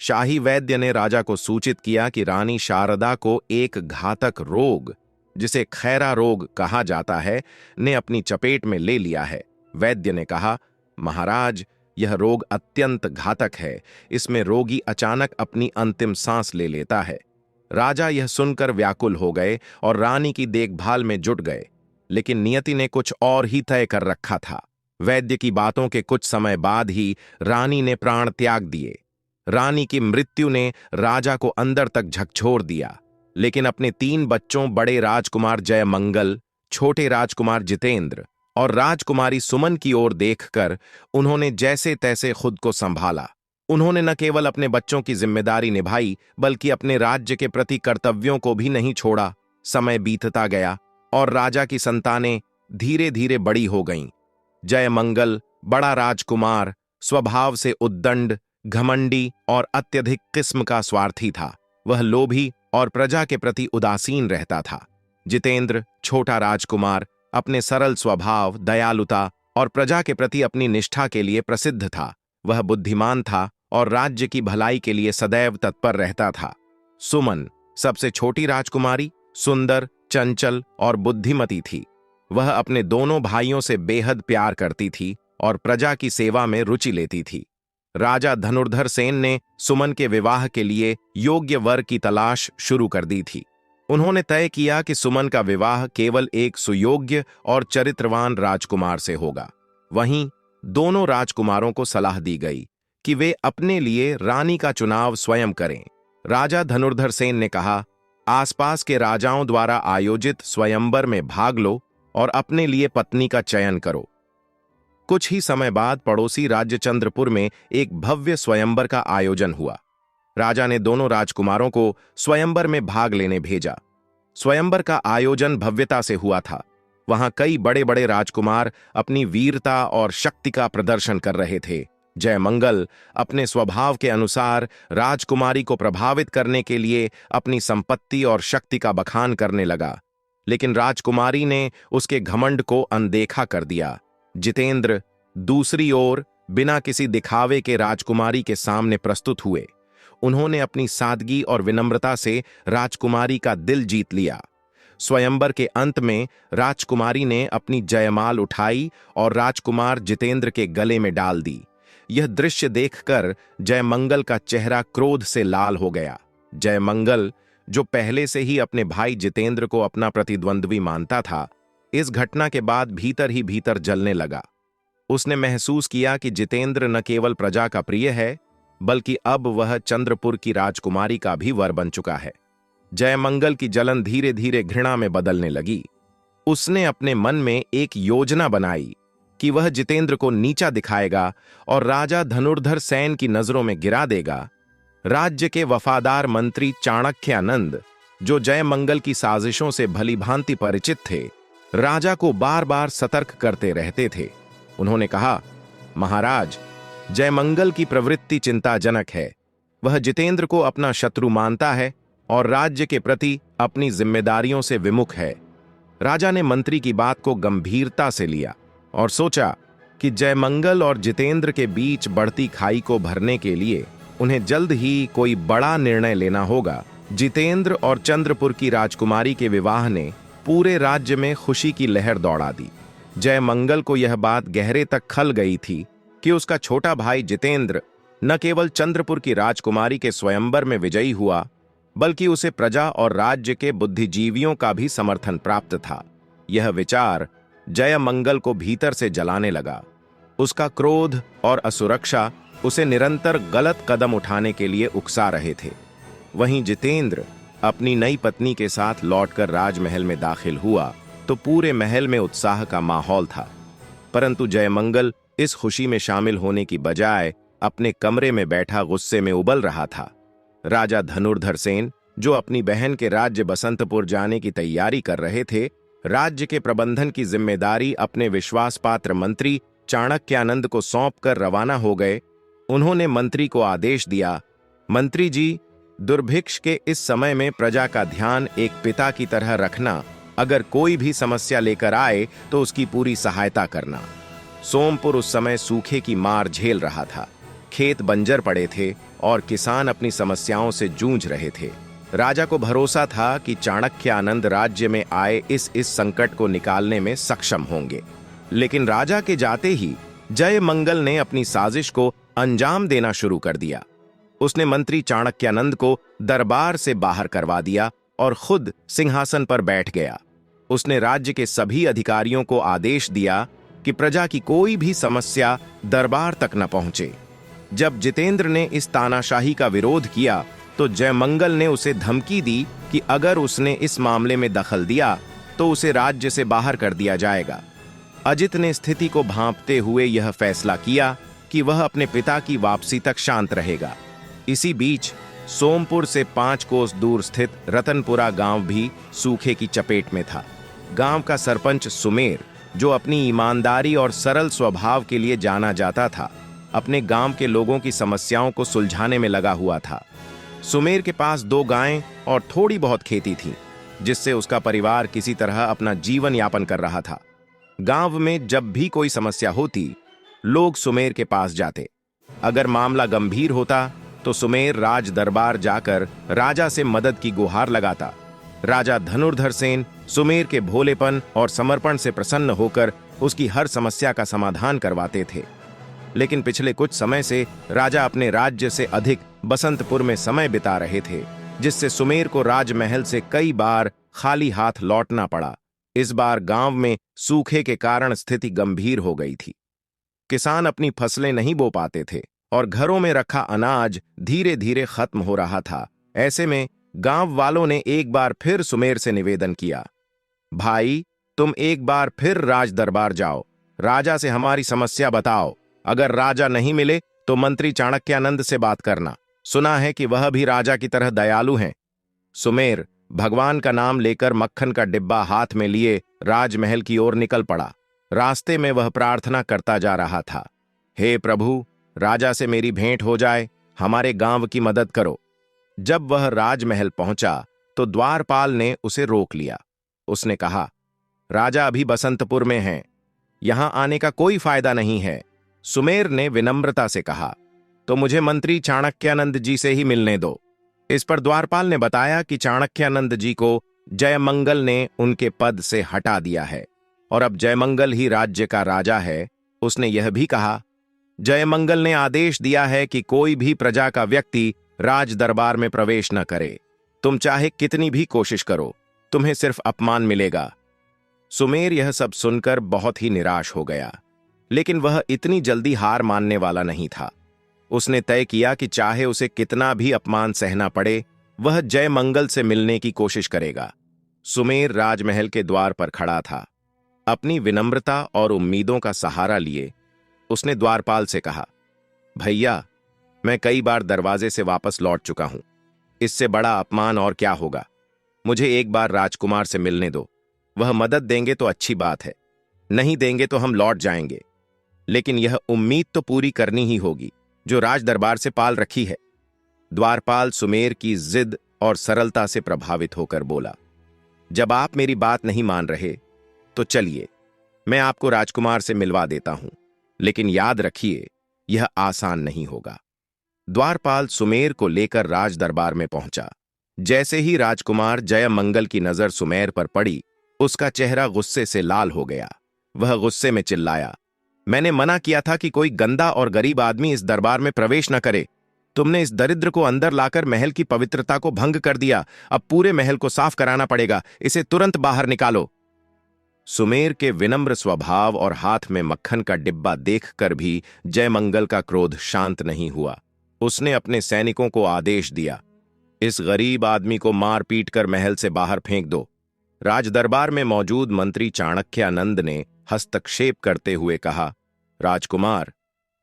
शाही वैद्य ने राजा को सूचित किया कि रानी शारदा को एक घातक रोग, जिसे खैरा रोग कहा जाता है, ने अपनी चपेट में ले लिया है। वैद्य ने कहा, महाराज, यह रोग अत्यंत घातक है। इसमें रोगी अचानक अपनी अंतिम सांस ले लेता है। राजा यह सुनकर व्याकुल हो गए और रानी की देखभाल में जुट गए। लेकिन नियति ने कुछ और ही तय कर रखा था। वैद्य की बातों के कुछ समय बाद ही रानी ने प्राण त्याग दिए। रानी की मृत्यु ने राजा को अंदर तक झकझोर दिया। लेकिन अपने 3 बच्चों, बड़े राजकुमार जयमंगल, छोटे राजकुमार जितेंद्र और राजकुमारी सुमन की ओर देखकर उन्होंने जैसे तैसे खुद को संभाला। उन्होंने न केवल अपने बच्चों की जिम्मेदारी निभाई, बल्कि अपने राज्य के प्रति कर्तव्यों को भी नहीं छोड़ा। समय बीतता गया और राजा की संतानें धीरे धीरे बड़ी हो गईं। जयमंगल, बड़ा राजकुमार, स्वभाव से उद्दंड, घमंडी और अत्यधिक किस्म का स्वार्थी था। वह लोभी और प्रजा के प्रति उदासीन रहता था। जितेंद्र, छोटा राजकुमार, अपने सरल स्वभाव, दयालुता और प्रजा के प्रति अपनी निष्ठा के लिए प्रसिद्ध था। वह बुद्धिमान था और राज्य की भलाई के लिए सदैव तत्पर रहता था। सुमन, सबसे छोटी राजकुमारी, सुंदर, चंचल और बुद्धिमती थी। वह अपने दोनों भाइयों से बेहद प्यार करती थी और प्रजा की सेवा में रुचि लेती थी। राजा धनुर्धर सेन ने सुमन के विवाह के लिए योग्य वर की तलाश शुरू कर दी थी। उन्होंने तय किया कि सुमन का विवाह केवल एक सुयोग्य और चरित्रवान राजकुमार से होगा। वहीं दोनों राजकुमारों को सलाह दी गई कि वे अपने लिए रानी का चुनाव स्वयं करें। राजा धनुर्धर सेन ने कहा, आसपास के राजाओं द्वारा आयोजित स्वयंवर में भाग लो और अपने लिए पत्नी का चयन करो। कुछ ही समय बाद पड़ोसी राज्य चंद्रपुर में एक भव्य स्वयंवर का आयोजन हुआ। राजा ने दोनों राजकुमारों को स्वयंवर में भाग लेने भेजा। स्वयंवर का आयोजन भव्यता से हुआ था। वहां कई बड़े बड़े राजकुमार अपनी वीरता और शक्ति का प्रदर्शन कर रहे थे। जयमंगल अपने स्वभाव के अनुसार राजकुमारी को प्रभावित करने के लिए अपनी संपत्ति और शक्ति का बखान करने लगा, लेकिन राजकुमारी ने उसके घमंड को अनदेखा कर दिया। जितेंद्र दूसरी ओर बिना किसी दिखावे के राजकुमारी के सामने प्रस्तुत हुए। उन्होंने अपनी सादगी और विनम्रता से राजकुमारी का दिल जीत लिया। स्वयंवर के अंत में राजकुमारी ने अपनी जयमाल उठाई और राजकुमार जितेंद्र के गले में डाल दी। यह दृश्य देखकर जयमंगल का चेहरा क्रोध से लाल हो गया। जयमंगल, जो पहले से ही अपने भाई जितेंद्र को अपना प्रतिद्वंद्वी मानता था, इस घटना के बाद भीतर ही भीतर जलने लगा। उसने महसूस किया कि जितेंद्र न केवल प्रजा का प्रिय है, बल्कि अब वह चंद्रपुर की राजकुमारी का भी वर बन चुका है। जयमंगल की जलन धीरे धीरे घृणा में बदलने लगी। उसने अपने मन में एक योजना बनाई कि वह जितेंद्र को नीचा दिखाएगा और राजा धनुर्धर सेन की नजरों में गिरा देगा। राज्य के वफादार मंत्री चाणक्यानंद, जो जयमंगल की साजिशों से भलीभांति परिचित थे, राजा को बार बार सतर्क करते रहते थे। उन्होंने कहा, महाराज, जयमंगल की प्रवृत्ति चिंताजनक है। वह जितेंद्र को अपना शत्रु मानता है और राज्य के प्रति अपनी जिम्मेदारियों से विमुख है। राजा ने मंत्री की बात को गंभीरता से लिया और सोचा कि जयमंगल और जितेंद्र के बीच बढ़ती खाई को भरने के लिए उन्हें जल्द ही कोई बड़ा निर्णय लेना होगा। जितेंद्र और चंद्रपुर की राजकुमारी के विवाह ने पूरे राज्य में खुशी की लहर दौड़ा दी। जयमंगल को यह बात गहरे तक खल गई थी कि उसका छोटा भाई जितेंद्र न केवल चंद्रपुर की राजकुमारी के स्वयंवर में विजयी हुआ, बल्कि उसे प्रजा और राज्य के बुद्धिजीवियों का भी समर्थन प्राप्त था। यह विचार जयमंगल को भीतर से जलाने लगा। उसका क्रोध और असुरक्षा उसे निरंतर गलत कदम उठाने के लिए उकसा रहे थे। वहीं जितेंद्र अपनी नई पत्नी के साथ लौटकर राजमहल में दाखिल हुआ तो पूरे महल में उत्साह का माहौल था। परंतु जयमंगल इस खुशी में शामिल होने की बजाय अपने कमरे में बैठा गुस्से में उबल रहा था। राजा धनुर्धर सेन, जो अपनी बहन के राज्य बसंतपुर जाने की तैयारी कर रहे थे, राज्य के प्रबंधन की जिम्मेदारी अपने विश्वासपात्र मंत्री चाणक्यानंद को सौंपकर रवाना हो गए। उन्होंने मंत्री को आदेश दिया, मंत्री जी, दुर्भिक्ष के इस समय में प्रजा का ध्यान एक पिता की तरह रखना। अगर कोई भी समस्या लेकर आए तो उसकी पूरी सहायता करना। सोमपुर उस समय सूखे की मार झेल रहा था। खेत बंजर पड़े थे और किसान अपनी समस्याओं से जूझ रहे थे। राजा को भरोसा था कि चाणक्यानंद राज्य में आए इस संकट को निकालने में सक्षम होंगे। लेकिन राजा के जाते ही जयमंगल ने अपनी साजिश को अंजाम देना शुरू कर दिया। उसने मंत्री चाणक्यानंद को दरबार से बाहर करवा दिया और खुद सिंहासन पर बैठ गया। उसने राज्य के सभी अधिकारियों को आदेश दिया कि प्रजा की कोई भी समस्या दरबार तक न पहुंचे। जब जितेंद्र ने इस तानाशाही का विरोध किया तो जयमंगल ने उसे धमकी दी कि अगर उसने इस मामले में दखल दिया तो उसे राज्य से बाहर कर दिया जाएगा। अजित ने स्थिति को भांपते हुए यह फैसला किया कि वह अपने पिता की वापसी तक शांत रहेगा। इसी बीच सोमपुर से 5 कोस दूर स्थित रतनपुरा गांव भी सूखे की चपेट में था। गांव का सरपंच सुमेर, जो अपनी ईमानदारी और सरल स्वभाव के लिए जाना जाता था, अपने गांव के लोगों की समस्याओं को सुलझाने में लगा हुआ था। सुमेर के दो 2 गायें और थोड़ी बहुत खेती थी, जिससे उसका परिवार किसी तरह अपना जीवन यापन कर रहा था। गांव में जब भी कोई समस्या होती, लोग सुमेर के पास जाते। अगर मामला गंभीर होता तो सुमेर राज दरबार जाकर राजा से मदद की गुहार लगाता। राजा धनुर्धर सेन सुमेर के भोलेपन और समर्पण से प्रसन्न होकर उसकी हर समस्या का समाधान करवाते थे। लेकिन पिछले कुछ समय से राजा अपने राज्य से अधिक बसंतपुर में समय बिता रहे थे, जिससे सुमेर को राजमहल से कई बार खाली हाथ लौटना पड़ा। इस बार गांव में सूखे के कारण स्थिति गंभीर हो गई थी। किसान अपनी फसलें नहीं बो पाते थे और घरों में रखा अनाज धीरे धीरे खत्म हो रहा था। ऐसे में गांव वालों ने एक बार फिर सुमेर से निवेदन किया, भाई, तुम एक बार फिर राज दरबार जाओ, राजा से हमारी समस्या बताओ। अगर राजा नहीं मिले तो मंत्री चाणक्यानंद से बात करना, सुना है कि वह भी राजा की तरह दयालु हैं। सुमेर भगवान का नाम लेकर मक्खन का डिब्बा हाथ में लिए राजमहल की ओर निकल पड़ा। रास्ते में वह प्रार्थना करता जा रहा था, हे प्रभु, राजा से मेरी भेंट हो जाए, हमारे गांव की मदद करो। जब वह राजमहल पहुंचा तो द्वारपाल ने उसे रोक लिया। उसने कहा, राजा अभी बसंतपुर में हैं, यहां आने का कोई फायदा नहीं है। सुमेर ने विनम्रता से कहा, तो मुझे मंत्री चाणक्यानंद जी से ही मिलने दो। इस पर द्वारपाल ने बताया कि चाणक्यानंद जी को जयमंगल ने उनके पद से हटा दिया है और अब जयमंगल ही राज्य का राजा है। उसने यह भी कहा, जयमंगल ने आदेश दिया है कि कोई भी प्रजा का व्यक्ति राज दरबार में प्रवेश न करे। तुम चाहे कितनी भी कोशिश करो, तुम्हें सिर्फ अपमान मिलेगा। सुमेर यह सब सुनकर बहुत ही निराश हो गया, लेकिन वह इतनी जल्दी हार मानने वाला नहीं था। उसने तय किया कि चाहे उसे कितना भी अपमान सहना पड़े, वह जयमंगल से मिलने की कोशिश करेगा। सुमेर राजमहल के द्वार पर खड़ा था। अपनी विनम्रता और उम्मीदों का सहारा लिए उसने द्वारपाल से कहा, भैया, मैं कई बार दरवाजे से वापस लौट चुका हूं, इससे बड़ा अपमान और क्या होगा। मुझे एक बार राजकुमार से मिलने दो, वह मदद देंगे तो अच्छी बात है, नहीं देंगे तो हम लौट जाएंगे। लेकिन यह उम्मीद तो पूरी करनी ही होगी जो राज दरबार से पाल रखी है। द्वारपाल सुमेर की जिद और सरलता से प्रभावित होकर बोला, जब आप मेरी बात नहीं मान रहे तो चलिए, मैं आपको राजकुमार से मिलवा देता हूं, लेकिन याद रखिए, यह आसान नहीं होगा। द्वारपाल सुमेर को लेकर राज दरबार में पहुंचा। जैसे ही राजकुमार जयमंगल की नजर सुमेर पर पड़ी, उसका चेहरा गुस्से से लाल हो गया। वह गुस्से में चिल्लाया, मैंने मना किया था कि कोई गंदा और गरीब आदमी इस दरबार में प्रवेश न करे। तुमने इस दरिद्र को अंदर लाकर महल की पवित्रता को भंग कर दिया। अब पूरे महल को साफ कराना पड़ेगा, इसे तुरंत बाहर निकालो। सुमेर के विनम्र स्वभाव और हाथ में मक्खन का डिब्बा देखकर भी जयमंगल का क्रोध शांत नहीं हुआ। उसने अपने सैनिकों को आदेश दिया, इस गरीब आदमी को मार पीट कर महल से बाहर फेंक दो। राजदरबार में मौजूद मंत्री चाणक्यानंद ने हस्तक्षेप करते हुए कहा, राजकुमार,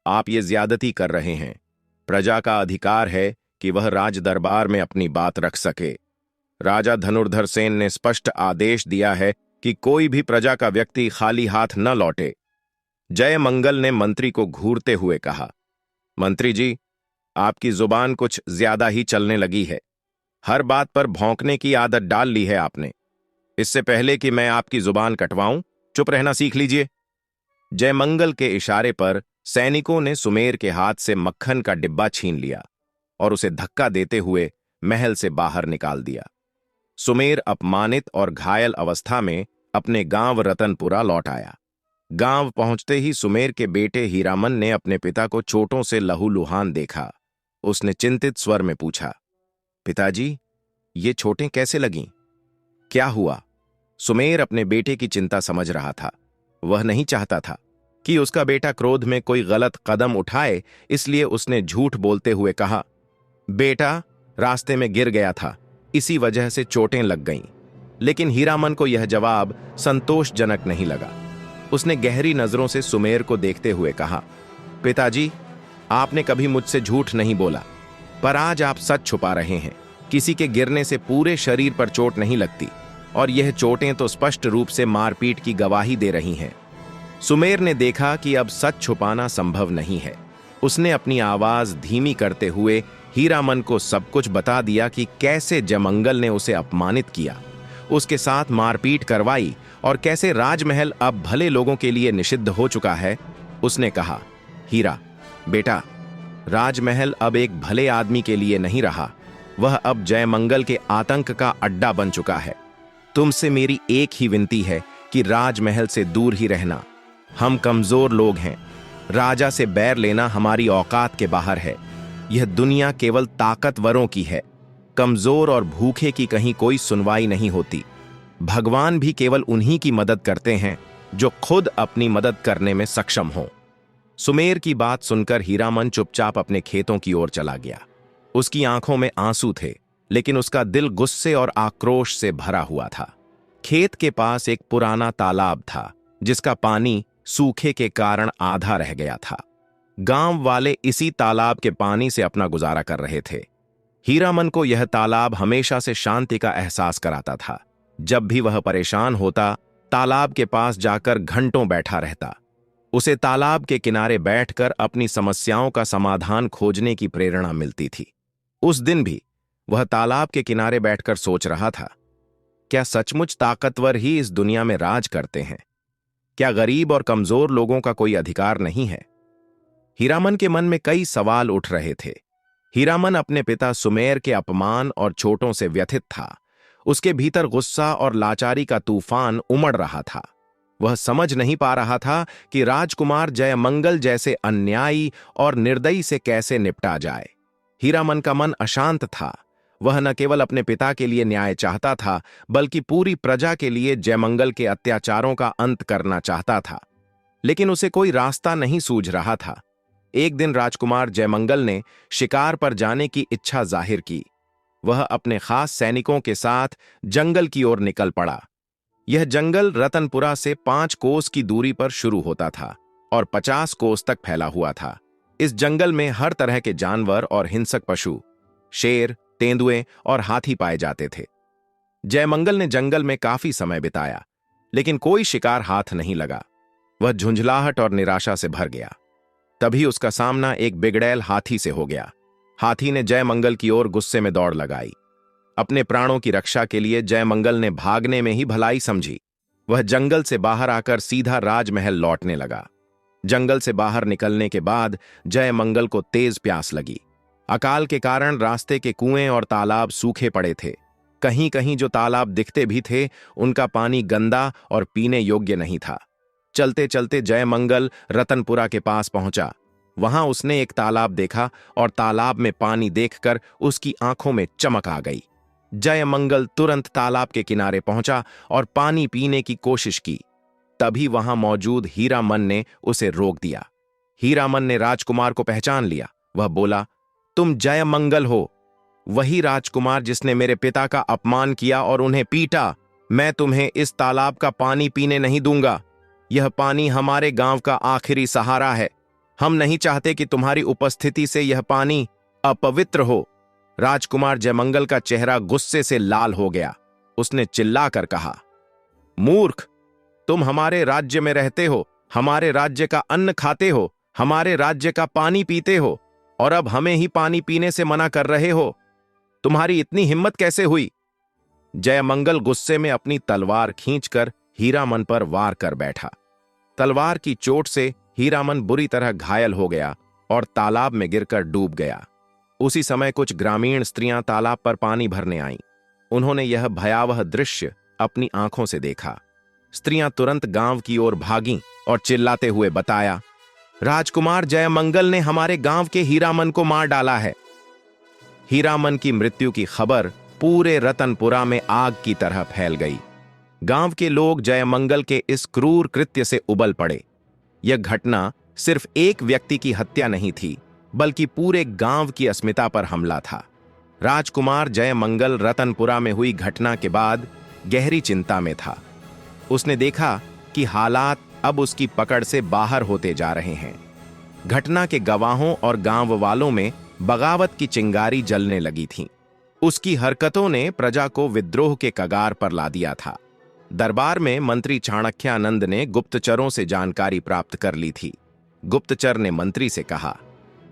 आप ये ज्यादती कर रहे हैं। प्रजा का अधिकार है कि वह राजदरबार में अपनी बात रख सके। राजा धनुर्धर सेन ने स्पष्ट आदेश दिया है कि कोई भी प्रजा का व्यक्ति खाली हाथ न लौटे। जयमंगल ने मंत्री को घूरते हुए कहा, मंत्री जी, आपकी जुबान कुछ ज्यादा ही चलने लगी है। हर बात पर भौंकने की आदत डाल ली है आपने। इससे पहले कि मैं आपकी जुबान कटवाऊं, चुप रहना सीख लीजिए। जयमंगल के इशारे पर सैनिकों ने सुमेर के हाथ से मक्खन का डिब्बा छीन लिया और उसे धक्का देते हुए महल से बाहर निकाल दिया। सुमेर अपमानित और घायल अवस्था में अपने गांव रतनपुरा लौट आया। गांव पहुंचते ही सुमेर के बेटे हीरामन ने अपने पिता को चोटों से लहूलुहान देखा। उसने चिंतित स्वर में पूछा, पिताजी, ये चोटें कैसे लगीं? क्या हुआ? सुमेर अपने बेटे की चिंता समझ रहा था। वह नहीं चाहता था कि उसका बेटा क्रोध में कोई गलत कदम उठाए, इसलिए उसने झूठ बोलते हुए कहा, बेटा रास्ते में गिर गया था, इसी वजह से चोटें लग गईं। लेकिन हीरामन को यह जवाब संतोषजनक नहीं लगा। उसने गहरी नजरों से सुमेर को देखते हुए कहा, पिताजी, आपने कभी मुझसे झूठ नहीं बोला, पर आज आप सच छुपा रहे हैं। किसी के गिरने से पूरे शरीर पर चोट नहीं लगती, और यह चोटें तो स्पष्ट रूप से मारपीट की गवाही दे रही हैं। सुमेर ने देखा कि अब सच छुपाना संभव नहीं है। उसने अपनी आवाज धीमी करते हुए हीरामन को सब कुछ बता दिया कि कैसे जयमंगल ने उसे अपमानित किया, उसके साथ मारपीट करवाई और कैसे राजमहल अब भले लोगों के लिए निषिद्ध हो चुका है। उसने कहा, हीरा बेटा, राजमहल अब एक भले आदमी के लिए नहीं रहा, वह अब जयमंगल के आतंक का अड्डा बन चुका है। तुमसे मेरी एक ही विनती है कि राजमहल से दूर ही रहना। हम कमजोर लोग हैं, राजा से बैर लेना हमारी औकात के बाहर है। यह दुनिया केवल ताकतवरों की है, कमजोर और भूखे की कहीं कोई सुनवाई नहीं होती। भगवान भी केवल उन्हीं की मदद करते हैं जो खुद अपनी मदद करने में सक्षम हों। सुमेर की बात सुनकर हीरामन चुपचाप अपने खेतों की ओर चला गया। उसकी आंखों में आंसू थे, लेकिन उसका दिल गुस्से और आक्रोश से भरा हुआ था। खेत के पास एक पुराना तालाब था, जिसका पानी सूखे के कारण आधा रह गया था। गांव वाले इसी तालाब के पानी से अपना गुजारा कर रहे थे। हीरामन को यह तालाब हमेशा से शांति का एहसास कराता था। जब भी वह परेशान होता, तालाब के पास जाकर घंटों बैठा रहता। उसे तालाब के किनारे बैठकर अपनी समस्याओं का समाधान खोजने की प्रेरणा मिलती थी। उस दिन भी वह तालाब के किनारे बैठकर सोच रहा था, क्या सचमुच ताकतवर ही इस दुनिया में राज करते हैं? क्या गरीब और कमजोर लोगों का कोई अधिकार नहीं है? हीरामन के मन में कई सवाल उठ रहे थे। हीरामन अपने पिता सुमेर के अपमान और चोटों से व्यथित था। उसके भीतर गुस्सा और लाचारी का तूफान उमड़ रहा था। वह समझ नहीं पा रहा था कि राजकुमार जयमंगल जैसे अन्यायी और निर्दयी से कैसे निपटा जाए। हीरामन का मन अशांत था। वह न केवल अपने पिता के लिए न्याय चाहता था, बल्कि पूरी प्रजा के लिए जयमंगल के अत्याचारों का अंत करना चाहता था। लेकिन उसे कोई रास्ता नहीं सूझ रहा था। एक दिन राजकुमार जयमंगल ने शिकार पर जाने की इच्छा जाहिर की। वह अपने खास सैनिकों के साथ जंगल की ओर निकल पड़ा। यह जंगल रतनपुरा से 5 कोस की दूरी पर शुरू होता था और 50 कोस तक फैला हुआ था। इस जंगल में हर तरह के जानवर और हिंसक पशु, शेर, तेंदुए और हाथी पाए जाते थे। जयमंगल ने जंगल में काफी समय बिताया, लेकिन कोई शिकार हाथ नहीं लगा। वह झुंझलाहट और निराशा से भर गया। तभी उसका सामना एक बिगड़ैल हाथी से हो गया। हाथी ने जयमंगल की ओर गुस्से में दौड़ लगाई। अपने प्राणों की रक्षा के लिए जयमंगल ने भागने में ही भलाई समझी। वह जंगल से बाहर आकर सीधा राजमहल लौटने लगा। जंगल से बाहर निकलने के बाद जयमंगल को तेज प्यास लगी। अकाल के कारण रास्ते के कुएं और तालाब सूखे पड़े थे। कहीं कहीं जो तालाब दिखते भी थे, उनका पानी गंदा और पीने योग्य नहीं था। चलते चलते जयमंगल रतनपुरा के पास पहुंचा। वहां उसने एक तालाब देखा और तालाब में पानी देखकर उसकी आंखों में चमक आ गई। जयमंगल तुरंत तालाब के किनारे पहुंचा और पानी पीने की कोशिश की। तभी वहां मौजूद हीरामन ने उसे रोक दिया। हीरामन ने राजकुमार को पहचान लिया। वह बोला, तुम जयमंगल हो, वही राजकुमार जिसने मेरे पिता का अपमान किया और उन्हें पीटा। मैं तुम्हें इस तालाब का पानी पीने नहीं दूंगा। यह पानी हमारे गांव का आखिरी सहारा है। हम नहीं चाहते कि तुम्हारी उपस्थिति से यह पानी अपवित्र हो। राजकुमार जयमंगल का चेहरा गुस्से से लाल हो गया। उसने चिल्लाकर कहा, मूर्ख, तुम हमारे राज्य में रहते हो, हमारे राज्य का अन्न खाते हो, हमारे राज्य का पानी पीते हो, और अब हमें ही पानी पीने से मना कर रहे हो। तुम्हारी इतनी हिम्मत कैसे हुई? जयमंगल गुस्से में अपनी तलवार खींचकर हीरामन पर वार कर बैठा। तलवार की चोट से हीरामन बुरी तरह घायल हो गया और तालाब में गिरकर डूब गया। उसी समय कुछ ग्रामीण स्त्रियां तालाब पर पानी भरने आईं। उन्होंने यह भयावह दृश्य अपनी आंखों से देखा। स्त्रियां तुरंत गांव की ओर भागीं और चिल्लाते हुए बताया, राजकुमार जयमंगल ने हमारे गांव के हीरामन को मार डाला है। हीरामन की मृत्यु की खबर पूरे रतनपुरा में आग की तरह फैल गई। गांव के लोग जयमंगल के इस क्रूर कृत्य से उबल पड़े। यह घटना सिर्फ एक व्यक्ति की हत्या नहीं थी, बल्कि पूरे गांव की अस्मिता पर हमला था। राजकुमार जयमंगल रतनपुरा में हुई घटना के बाद गहरी चिंता में था। उसने देखा कि हालात अब उसकी पकड़ से बाहर होते जा रहे हैं। घटना के गवाहों और गांव वालों में बगावत की चिंगारी जलने लगी थी। उसकी हरकतों ने प्रजा को विद्रोह के कगार पर ला दिया था। दरबार में मंत्री चाणक्यानंद ने गुप्तचरों से जानकारी प्राप्त कर ली थी। गुप्तचर ने मंत्री से कहा,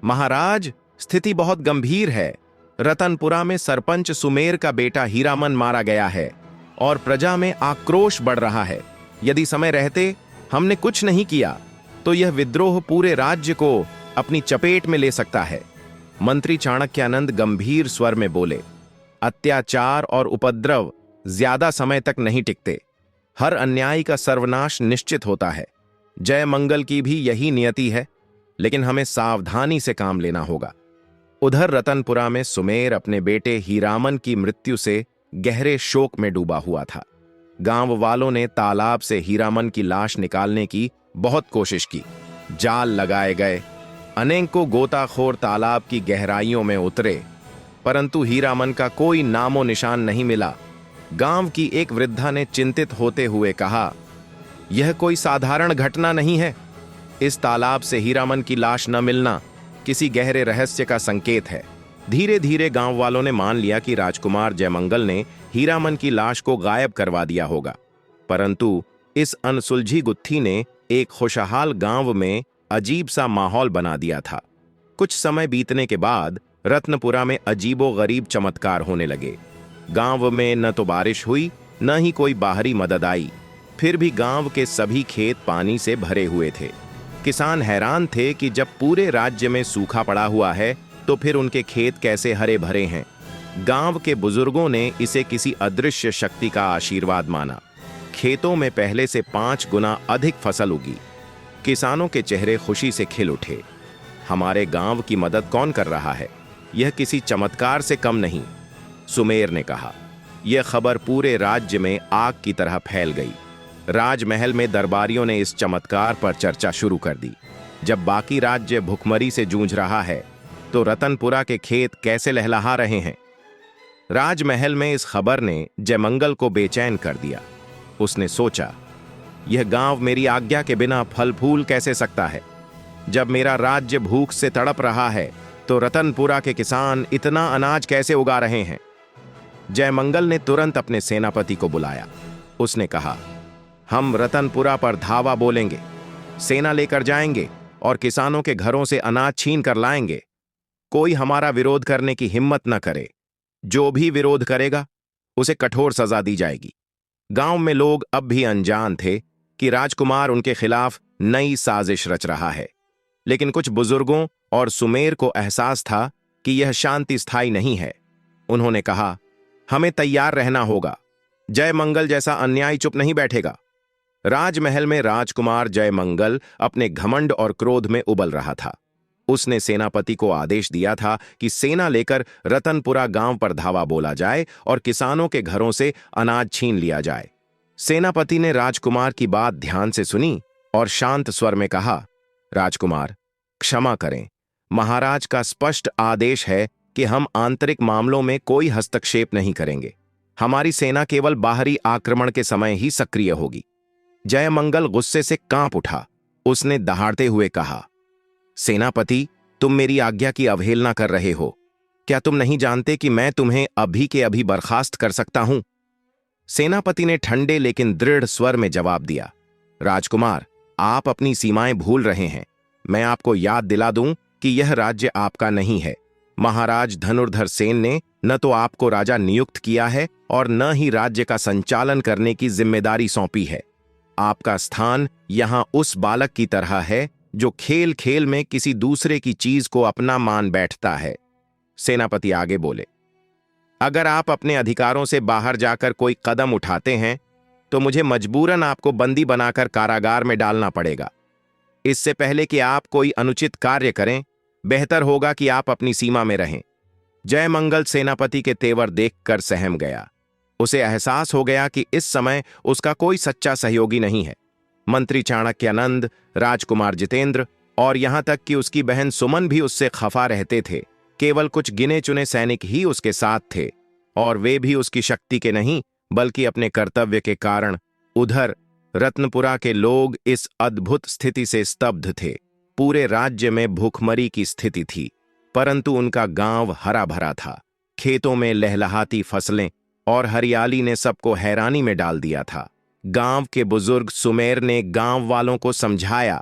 महाराज, स्थिति बहुत गंभीर है। रतनपुरा में सरपंच सुमेर का बेटा हीरामन मारा गया है और प्रजा में आक्रोश बढ़ रहा है। यदि समय रहते हमने कुछ नहीं किया तो यह विद्रोह पूरे राज्य को अपनी चपेट में ले सकता है। मंत्री चाणक्यानंद गंभीर स्वर में बोले, अत्याचार और उपद्रव ज्यादा समय तक नहीं टिकते। हर अन्याय का सर्वनाश निश्चित होता है। जयमंगल की भी यही नियति है, लेकिन हमें सावधानी से काम लेना होगा। उधर रतनपुरा में सुमेर अपने बेटे हीरामन की मृत्यु से गहरे शोक में डूबा हुआ था। गांव वालों ने तालाब से हीरामन की लाश निकालने की बहुत कोशिश की। जाल लगाए गए, अनेकों गोताखोर तालाब की गहराइयों में उतरे, परंतु हीरामन का कोई नामो निशान नहीं मिला। गांव की एक वृद्धा ने चिंतित होते हुए कहा, यह कोई साधारण घटना नहीं है। इस तालाब से हीरामन की लाश न मिलना किसी गहरे रहस्य का संकेत है। धीरे धीरे गांव वालों ने मान लिया कि राजकुमार जयमंगल ने हीरामन की लाश को गायब करवा दिया होगा, परंतु इस अनसुलझी गुत्थी ने एक खुशहाल गांव में अजीब सा माहौल बना दिया था। कुछ समय बीतने के बाद रत्नपुरा में अजीबो गरीब चमत्कार होने लगे। गांव में न तो बारिश हुई, न ही कोई बाहरी मदद आई। फिर भी गांव के सभी खेत पानी से भरे हुए थे। किसान हैरान थे कि जब पूरे राज्य में सूखा पड़ा हुआ है तो फिर उनके खेत कैसे हरे भरे हैं। गांव के बुजुर्गों ने इसे किसी अदृश्य शक्ति का आशीर्वाद माना। खेतों में पहले से 5 गुना अधिक फसल उगी। किसानों के चेहरे खुशी से खिल उठे। हमारे गांव की मदद कौन कर रहा है? यह किसी चमत्कार से कम नहीं, सुमेर ने कहा। यह खबर पूरे राज्य में आग की तरह फैल गई। राजमहल में दरबारियों ने इस चमत्कार पर चर्चा शुरू कर दी। जब बाकी राज्य भुखमरी से जूझ रहा है तो रतनपुरा के खेत कैसे लहलहा रहे हैं। राजमहल में इस खबर ने जयमंगल को बेचैन कर दिया। उसने सोचा, यह गांव मेरी आज्ञा के बिना फल फूल कैसे सकता है? जब मेरा राज्य भूख से तड़प रहा है तो रतनपुरा के किसान इतना अनाज कैसे उगा रहे हैं? जयमंगल ने तुरंत अपने सेनापति को बुलाया। उसने कहा, हम रतनपुरा पर धावा बोलेंगे, सेना लेकर जाएंगे और किसानों के घरों से अनाज छीन कर लाएंगे। कोई हमारा विरोध करने की हिम्मत न करे। जो भी विरोध करेगा उसे कठोर सजा दी जाएगी। गांव में लोग अब भी अनजान थे कि राजकुमार उनके खिलाफ नई साजिश रच रहा है, लेकिन कुछ बुजुर्गों और सुमेर को एहसास था कि यह शांति स्थायी नहीं है। उन्होंने कहा, हमें तैयार रहना होगा। जयमंगल जैसा अन्याय चुप नहीं बैठेगा। राजमहल में राजकुमार जयमंगल अपने घमंड और क्रोध में उबल रहा था। उसने सेनापति को आदेश दिया था कि सेना लेकर रतनपुरा गांव पर धावा बोला जाए और किसानों के घरों से अनाज छीन लिया जाए। सेनापति ने राजकुमार की बात ध्यान से सुनी और शांत स्वर में कहा, राजकुमार, क्षमा करें। महाराज का स्पष्ट आदेश है कि हम आंतरिक मामलों में कोई हस्तक्षेप नहीं करेंगे। हमारी सेना केवल बाहरी आक्रमण के समय ही सक्रिय होगी। जयमंगल गुस्से से कांप उठा। उसने दहाड़ते हुए कहा, सेनापति, तुम मेरी आज्ञा की अवहेलना कर रहे हो। क्या तुम नहीं जानते कि मैं तुम्हें अभी के अभी बर्खास्त कर सकता हूं? सेनापति ने ठंडे लेकिन दृढ़ स्वर में जवाब दिया, राजकुमार, आप अपनी सीमाएं भूल रहे हैं। मैं आपको याद दिला दूं कि यह राज्य आपका नहीं है। महाराज धनुर्धर सेन ने न तो आपको राजा नियुक्त किया है और न ही राज्य का संचालन करने की जिम्मेदारी सौंपी है। आपका स्थान यहां उस बालक की तरह है जो खेल खेल में किसी दूसरे की चीज को अपना मान बैठता है। सेनापति आगे बोले, अगर आप अपने अधिकारों से बाहर जाकर कोई कदम उठाते हैं तो मुझे मजबूरन आपको बंदी बनाकर कारागार में डालना पड़ेगा। इससे पहले कि आप कोई अनुचित कार्य करें, बेहतर होगा कि आप अपनी सीमा में रहें। जयमंगल सेनापति के तेवर देखकर सहम गया। उसे एहसास हो गया कि इस समय उसका कोई सच्चा सहयोगी नहीं है। मंत्री चाणक्यानंद, राजकुमार जितेंद्र और यहां तक कि उसकी बहन सुमन भी उससे खफा रहते थे। केवल कुछ गिने चुने सैनिक ही उसके साथ थे, और वे भी उसकी शक्ति के नहीं बल्कि अपने कर्तव्य के कारण। उधर रत्नपुरा के लोग इस अद्भुत स्थिति से स्तब्ध थे। पूरे राज्य में भूखमरी की स्थिति थी, परंतु उनका गांव हरा भरा था। खेतों में लहलहाती फसलें और हरियाली ने सबको हैरानी में डाल दिया था। गांव के बुजुर्ग सुमेर ने गांव वालों को समझाया,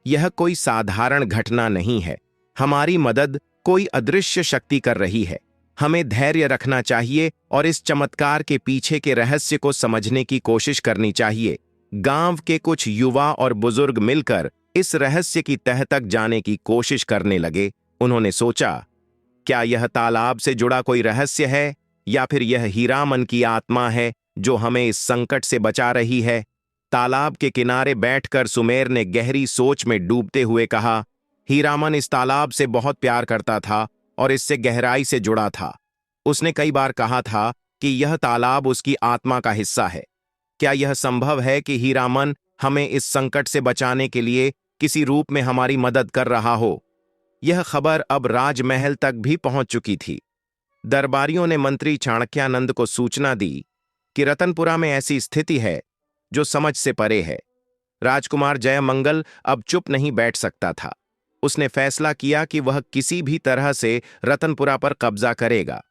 यह कोई साधारण घटना नहीं है। हमारी मदद कोई अदृश्य शक्ति कर रही है। हमें धैर्य रखना चाहिए और इस चमत्कार के पीछे के रहस्य को समझने की कोशिश करनी चाहिए। गांव के कुछ युवा और बुजुर्ग मिलकर इस रहस्य की तह तक जाने की कोशिश करने लगे। उन्होंने सोचा, क्या यह तालाब से जुड़ा कोई रहस्य है या फिर यह हीरामन की आत्मा है जो हमें इस संकट से बचा रही है? तालाब के किनारे बैठकर सुमेर ने गहरी सोच में डूबते हुए कहा, हीरामन इस तालाब से बहुत प्यार करता था और इससे गहराई से जुड़ा था। उसने कई बार कहा था कि यह तालाब उसकी आत्मा का हिस्सा है। क्या यह संभव है कि हीरामन हमें इस संकट से बचाने के लिए किसी रूप में हमारी मदद कर रहा हो? यह खबर अब राजमहल तक भी पहुंच चुकी थी। दरबारियों ने मंत्री चाणक्यानंद को सूचना दी कि रतनपुरा में ऐसी स्थिति है जो समझ से परे है। राजकुमार जयमंगल अब चुप नहीं बैठ सकता था। उसने फैसला किया कि वह किसी भी तरह से रतनपुरा पर कब्जा करेगा,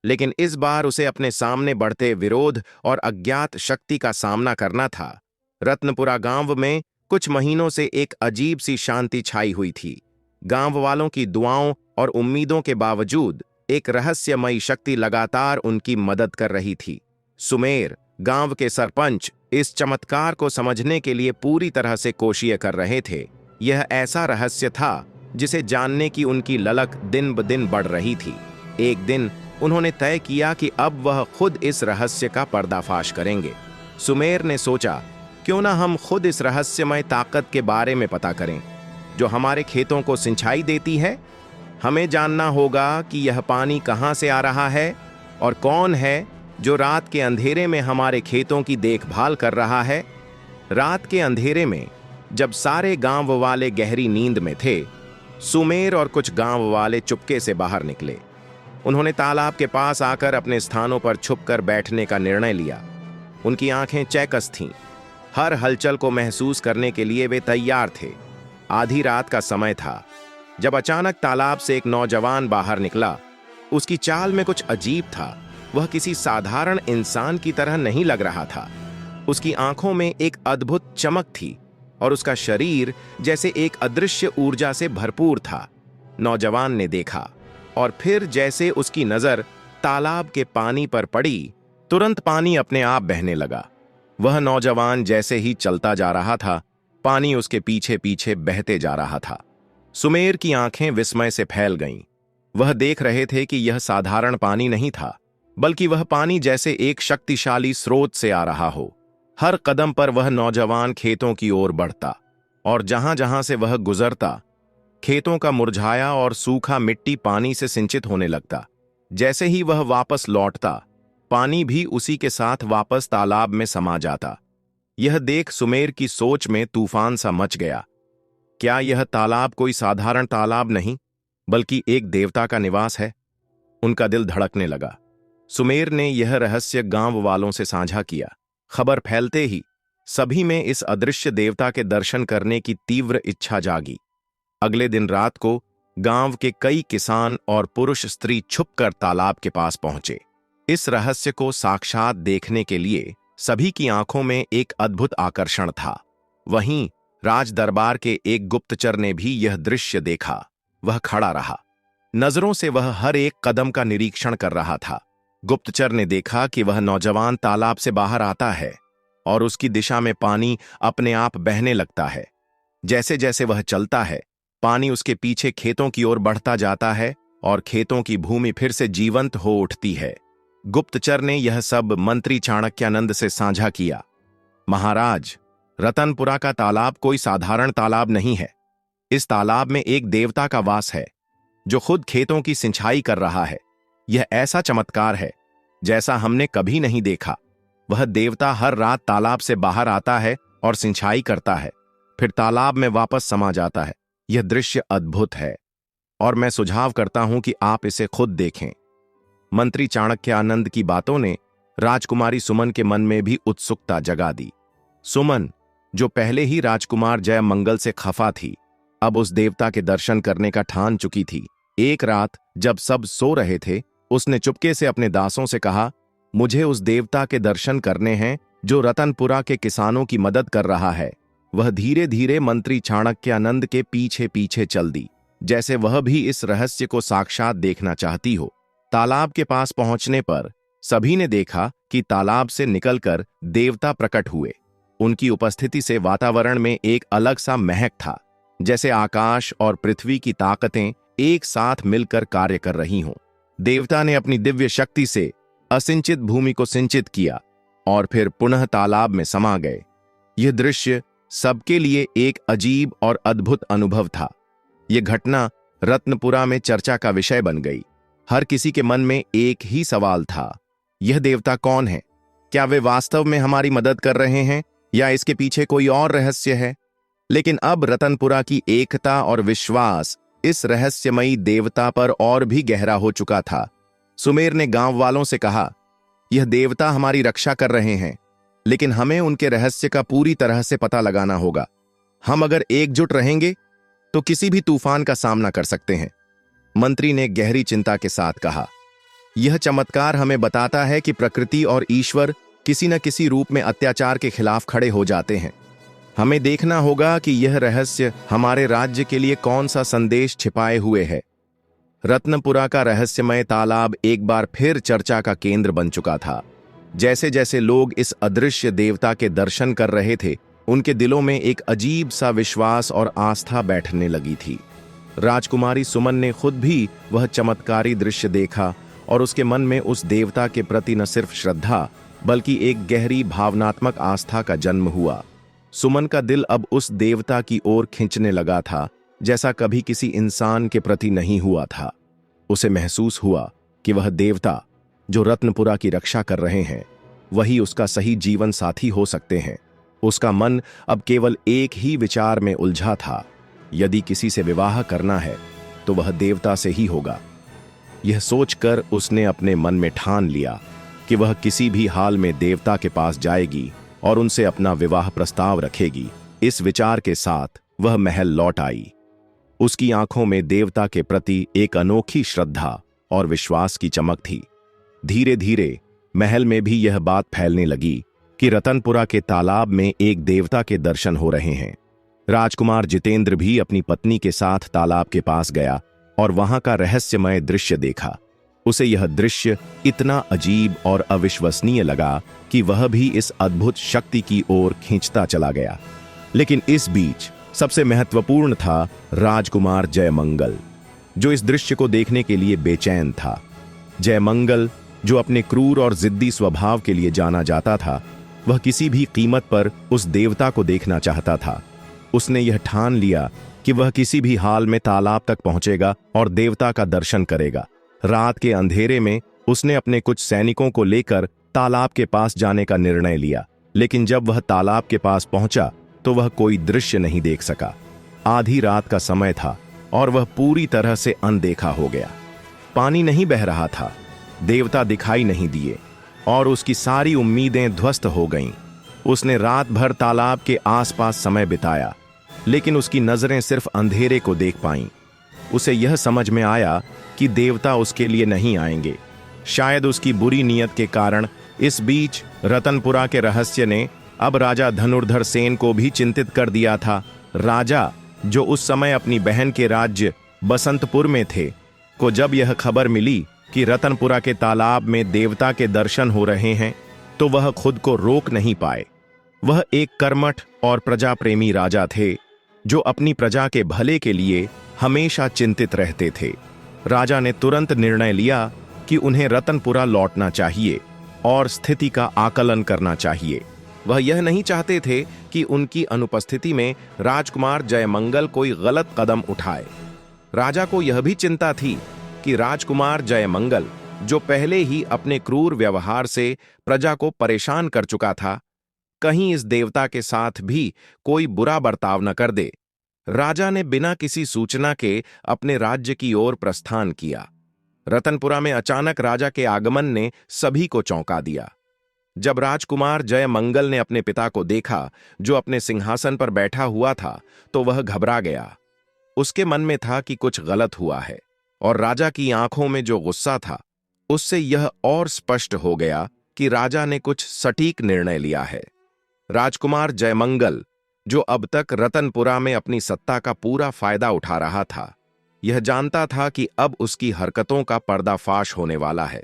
लेकिन इस बार उसे अपने सामने बढ़ते विरोध और अज्ञात शक्ति का सामना करना था। रत्नपुरा गांव में कुछ महीनों से एक अजीब सी शांति छाई हुई थी। गांव वालों की दुआओं और उम्मीदों के बावजूद एक रहस्यमयी शक्ति लगातार उनकी मदद कर रही थी। सुमेर, गांव के सरपंच, इस चमत्कार को समझने के लिए पूरी तरह से कोशिश कर रहे थे। यह ऐसा रहस्य था जिसे जानने की उनकी ललक दिन ब दिन बढ़ रही थी। एक दिन उन्होंने तय किया कि अब वह खुद इस रहस्य का पर्दाफाश करेंगे। सुमेर ने सोचा, क्यों ना हम खुद इस रहस्यमय ताकत के बारे में पता करें जो हमारे खेतों को सिंचाई देती है। हमें जानना होगा कि यह पानी कहां से आ रहा है और कौन है जो रात के अंधेरे में हमारे खेतों की देखभाल कर रहा है। रात के अंधेरे में जब सारे गांव वाले गहरी नींद में थे, सुमेर और कुछ गांव वाले चुपके से बाहर निकले। उन्होंने तालाब के पास आकर अपने स्थानों पर छुपकर बैठने का निर्णय लिया। उनकी आंखें चौकस थीं। हर हलचल को महसूस करने के लिए वे तैयार थे। आधी रात का समय था जब अचानक तालाब से एक नौजवान बाहर निकला। उसकी चाल में कुछ अजीब था। वह किसी साधारण इंसान की तरह नहीं लग रहा था। उसकी आंखों में एक अद्भुत चमक थी और उसका शरीर जैसे एक अदृश्य ऊर्जा से भरपूर था। नौजवान ने देखा और फिर जैसे उसकी नजर तालाब के पानी पर पड़ी, तुरंत पानी अपने आप बहने लगा। वह नौजवान जैसे ही चलता जा रहा था, पानी उसके पीछे पीछे बहते जा रहा था। सुमेर की आंखें विस्मय से फैल गईं। वह देख रहे थे कि यह साधारण पानी नहीं था, बल्कि वह पानी जैसे एक शक्तिशाली स्रोत से आ रहा हो। हर कदम पर वह नौजवान खेतों की ओर बढ़ता और जहां जहां से वह गुजरता, खेतों का मुरझाया और सूखा मिट्टी पानी से सिंचित होने लगता। जैसे ही वह वापस लौटता, पानी भी उसी के साथ वापस तालाब में समा जाता। यह देख सुमेर की सोच में तूफान सा मच गया। क्या यह तालाब कोई साधारण तालाब नहीं, बल्कि एक देवता का निवास है? उनका दिल धड़कने लगा। सुमेर ने यह रहस्य गांव वालों से साझा किया। खबर फैलते ही सभी में इस अदृश्य देवता के दर्शन करने की तीव्र इच्छा जागी। अगले दिन रात को गांव के कई किसान और पुरुष स्त्री छुपकर तालाब के पास पहुंचे। इस रहस्य को साक्षात देखने के लिए सभी की आंखों में एक अद्भुत आकर्षण था। वहीं राज दरबार के एक गुप्तचर ने भी यह दृश्य देखा। वह खड़ा रहा। नजरों से वह हर एक कदम का निरीक्षण कर रहा था। गुप्तचर ने देखा कि वह नौजवान तालाब से बाहर आता है और उसकी दिशा में पानी अपने आप बहने लगता है। जैसे जैसे वह चलता है, पानी उसके पीछे खेतों की ओर बढ़ता जाता है और खेतों की भूमि फिर से जीवंत हो उठती है। गुप्तचर ने यह सब मंत्री चाणक्यानंद से साझा किया। महाराज, रतनपुरा का तालाब कोई साधारण तालाब नहीं है। इस तालाब में एक देवता का वास है जो खुद खेतों की सिंचाई कर रहा है। यह ऐसा चमत्कार है जैसा हमने कभी नहीं देखा। वह देवता हर रात तालाब से बाहर आता है और सिंचाई करता है, फिर तालाब में वापस समा जाता है। यह दृश्य अद्भुत है और मैं सुझाव करता हूं कि आप इसे खुद देखें। मंत्री चाणक्यानंद की बातों ने राजकुमारी सुमन के मन में भी उत्सुकता जगा दी। सुमन, जो पहले ही राजकुमार जयमंगल से खफा थी, अब उस देवता के दर्शन करने का ठान चुकी थी। एक रात जब सब सो रहे थे, उसने चुपके से अपने दासों से कहा, मुझे उस देवता के दर्शन करने हैं जो रतनपुरा के किसानों की मदद कर रहा है। वह धीरे धीरे मंत्री चाणक्यानंद के पीछे पीछे चल दी। जैसे वह भी इस रहस्य को साक्षात देखना चाहती हो। तालाब के पास पहुंचने पर सभी ने देखा कि तालाब से निकलकर देवता प्रकट हुए। उनकी उपस्थिति से वातावरण में एक अलग सा महक था, जैसे आकाश और पृथ्वी की ताकतें एक साथ मिलकर कार्य कर रही हों। देवता ने अपनी दिव्य शक्ति से असिंचित भूमि को सिंचित किया और फिर पुनः तालाब में समा गए। यह दृश्य सबके लिए एक अजीब और अद्भुत अनुभव था। यह घटना रत्नपुरा में चर्चा का विषय बन गई। हर किसी के मन में एक ही सवाल था, यह देवता कौन है? क्या वे वास्तव में हमारी मदद कर रहे हैं या इसके पीछे कोई और रहस्य है? लेकिन अब रतनपुरा की एकता और विश्वास इस रहस्यमयी देवता पर और भी गहरा हो चुका था। सुमेर ने गांव वालों से कहा, यह देवता हमारी रक्षा कर रहे हैं, लेकिन हमें उनके रहस्य का पूरी तरह से पता लगाना होगा। हम अगर एकजुट रहेंगे तो किसी भी तूफान का सामना कर सकते हैं। मंत्री ने गहरी चिंता के साथ कहा, यह चमत्कार हमें बताता है कि प्रकृति और ईश्वर किसी न किसी रूप में अत्याचार के खिलाफ खड़े हो जाते हैं। हमें देखना होगा कि यह रहस्य हमारे राज्य के लिए कौन सा संदेश छिपाए हुए है। रत्नपुरा का रहस्यमय तालाब एक बार फिर चर्चा का केंद्र बन चुका था। जैसे जैसे लोग इस अदृश्य देवता के दर्शन कर रहे थे, उनके दिलों में एक अजीब सा विश्वास और आस्था बैठने लगी थी। राजकुमारी सुमन ने खुद भी वह चमत्कारी दृश्य देखा और उसके मन में उस देवता के प्रति न सिर्फ श्रद्धा बल्कि एक गहरी भावनात्मक आस्था का जन्म हुआ। सुमन का दिल अब उस देवता की ओर खींचने लगा था, जैसा कभी किसी इंसान के प्रति नहीं हुआ था। उसे महसूस हुआ कि वह देवता जो रत्नपुरा की रक्षा कर रहे हैं, वही उसका सही जीवन साथी हो सकते हैं। उसका मन अब केवल एक ही विचार में उलझा था, यदि किसी से विवाह करना है तो वह देवता से ही होगा। यह सोचकर उसने अपने मन में ठान लिया कि वह किसी भी हाल में देवता के पास जाएगी और उनसे अपना विवाह प्रस्ताव रखेगी। इस विचार के साथ वह महल लौट आई। उसकी आंखों में देवता के प्रति एक अनोखी श्रद्धा और विश्वास की चमक थी। धीरे धीरे महल में भी यह बात फैलने लगी कि रतनपुरा के तालाब में एक देवता के दर्शन हो रहे हैं। राजकुमार जितेंद्र भी अपनी पत्नी के साथ तालाब के पास गया और वहां का रहस्यमय दृश्य देखा। उसे यह दृश्य इतना अजीब और अविश्वसनीय लगा कि वह भी इस अद्भुत शक्ति की ओर खींचता चला गया। लेकिन इस बीच सबसे महत्वपूर्ण था राजकुमार जयमंगल, जो इस दृश्य को देखने के लिए बेचैन था। जयमंगल, जो अपने क्रूर और जिद्दी स्वभाव के लिए जाना जाता था, वह किसी भी कीमत पर उस देवता को देखना चाहता था। उसने यह ठान लिया कि वह किसी भी हाल में तालाब तक पहुंचेगा और देवता का दर्शन करेगा। रात के अंधेरे में उसने अपने कुछ सैनिकों को लेकर तालाब के पास जाने का निर्णय लिया, लेकिन जब वह तालाब के पास पहुंचा तो वह कोई दृश्य नहीं देख सका। आधी रात का समय था और वह पूरी तरह से अनदेखा हो गया। पानी नहीं बह रहा था, देवता दिखाई नहीं दिए और उसकी सारी उम्मीदें ध्वस्त हो गईं। उसने रात भर तालाब के आसपास समय बिताया, लेकिन उसकी नजरें सिर्फ अंधेरे को देख पाईं। उसे यह समझ में आया कि देवता उसके लिए नहीं आएंगे। शायद उसकी बुरी नीयत के कारण। इस बीच रतनपुरा के रहस्य ने अब राजा धनुर्धर सेन को भी चिंतित कर दिया था। राजा, जो उस समय अपनी बहन के राज्य बसंतपुर में थे, को जब यह खबर मिली कि रतनपुरा के तालाब में देवता के दर्शन हो रहे हैं, तो वह खुद को रोक नहीं पाए। वह एक कर्मठ और प्रजा प्रेमी राजा थे, जो अपनी प्रजा के भले के लिए हमेशा चिंतित रहते थे। राजा ने तुरंत निर्णय लिया कि उन्हें रतनपुरा लौटना चाहिए और स्थिति का आकलन करना चाहिए। वह यह नहीं चाहते थे कि उनकी अनुपस्थिति में राजकुमार जयमंगल कोई गलत कदम उठाए। राजा को यह भी चिंता थी कि राजकुमार जयमंगल, जो पहले ही अपने क्रूर व्यवहार से प्रजा को परेशान कर चुका था, कहीं इस देवता के साथ भी कोई बुरा बर्ताव न कर दे। राजा ने बिना किसी सूचना के अपने राज्य की ओर प्रस्थान किया। रतनपुरा में अचानक राजा के आगमन ने सभी को चौंका दिया। जब राजकुमार जयमंगल ने अपने पिता को देखा, जो अपने सिंहासन पर बैठा हुआ था, तो वह घबरा गया। उसके मन में था कि कुछ गलत हुआ है, और राजा की आंखों में जो गुस्सा था, उससे यह और स्पष्ट हो गया कि राजा ने कुछ सटीक निर्णय लिया है। राजकुमार जयमंगल, जो अब तक रतनपुरा में अपनी सत्ता का पूरा फायदा उठा रहा था, यह जानता था कि अब उसकी हरकतों का पर्दाफाश होने वाला है।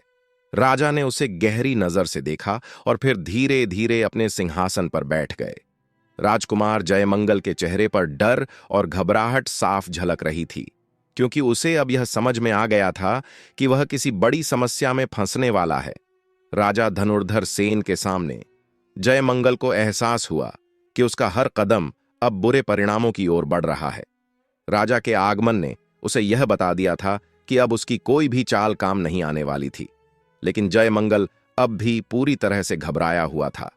राजा ने उसे गहरी नजर से देखा और फिर धीरे धीरे अपने सिंहासन पर बैठ गए। राजकुमार जयमंगल के चेहरे पर डर और घबराहट साफ झलक रही थी, क्योंकि उसे अब यह समझ में आ गया था कि वह किसी बड़ी समस्या में फंसने वाला है। राजा धनुर्धर सेन के सामने जयमंगल को एहसास हुआ कि उसका हर कदम अब बुरे परिणामों की ओर बढ़ रहा है। राजा के आगमन ने उसे यह बता दिया था कि अब उसकी कोई भी चाल काम नहीं आने वाली थी, लेकिन जयमंगल अब भी पूरी तरह से घबराया हुआ था,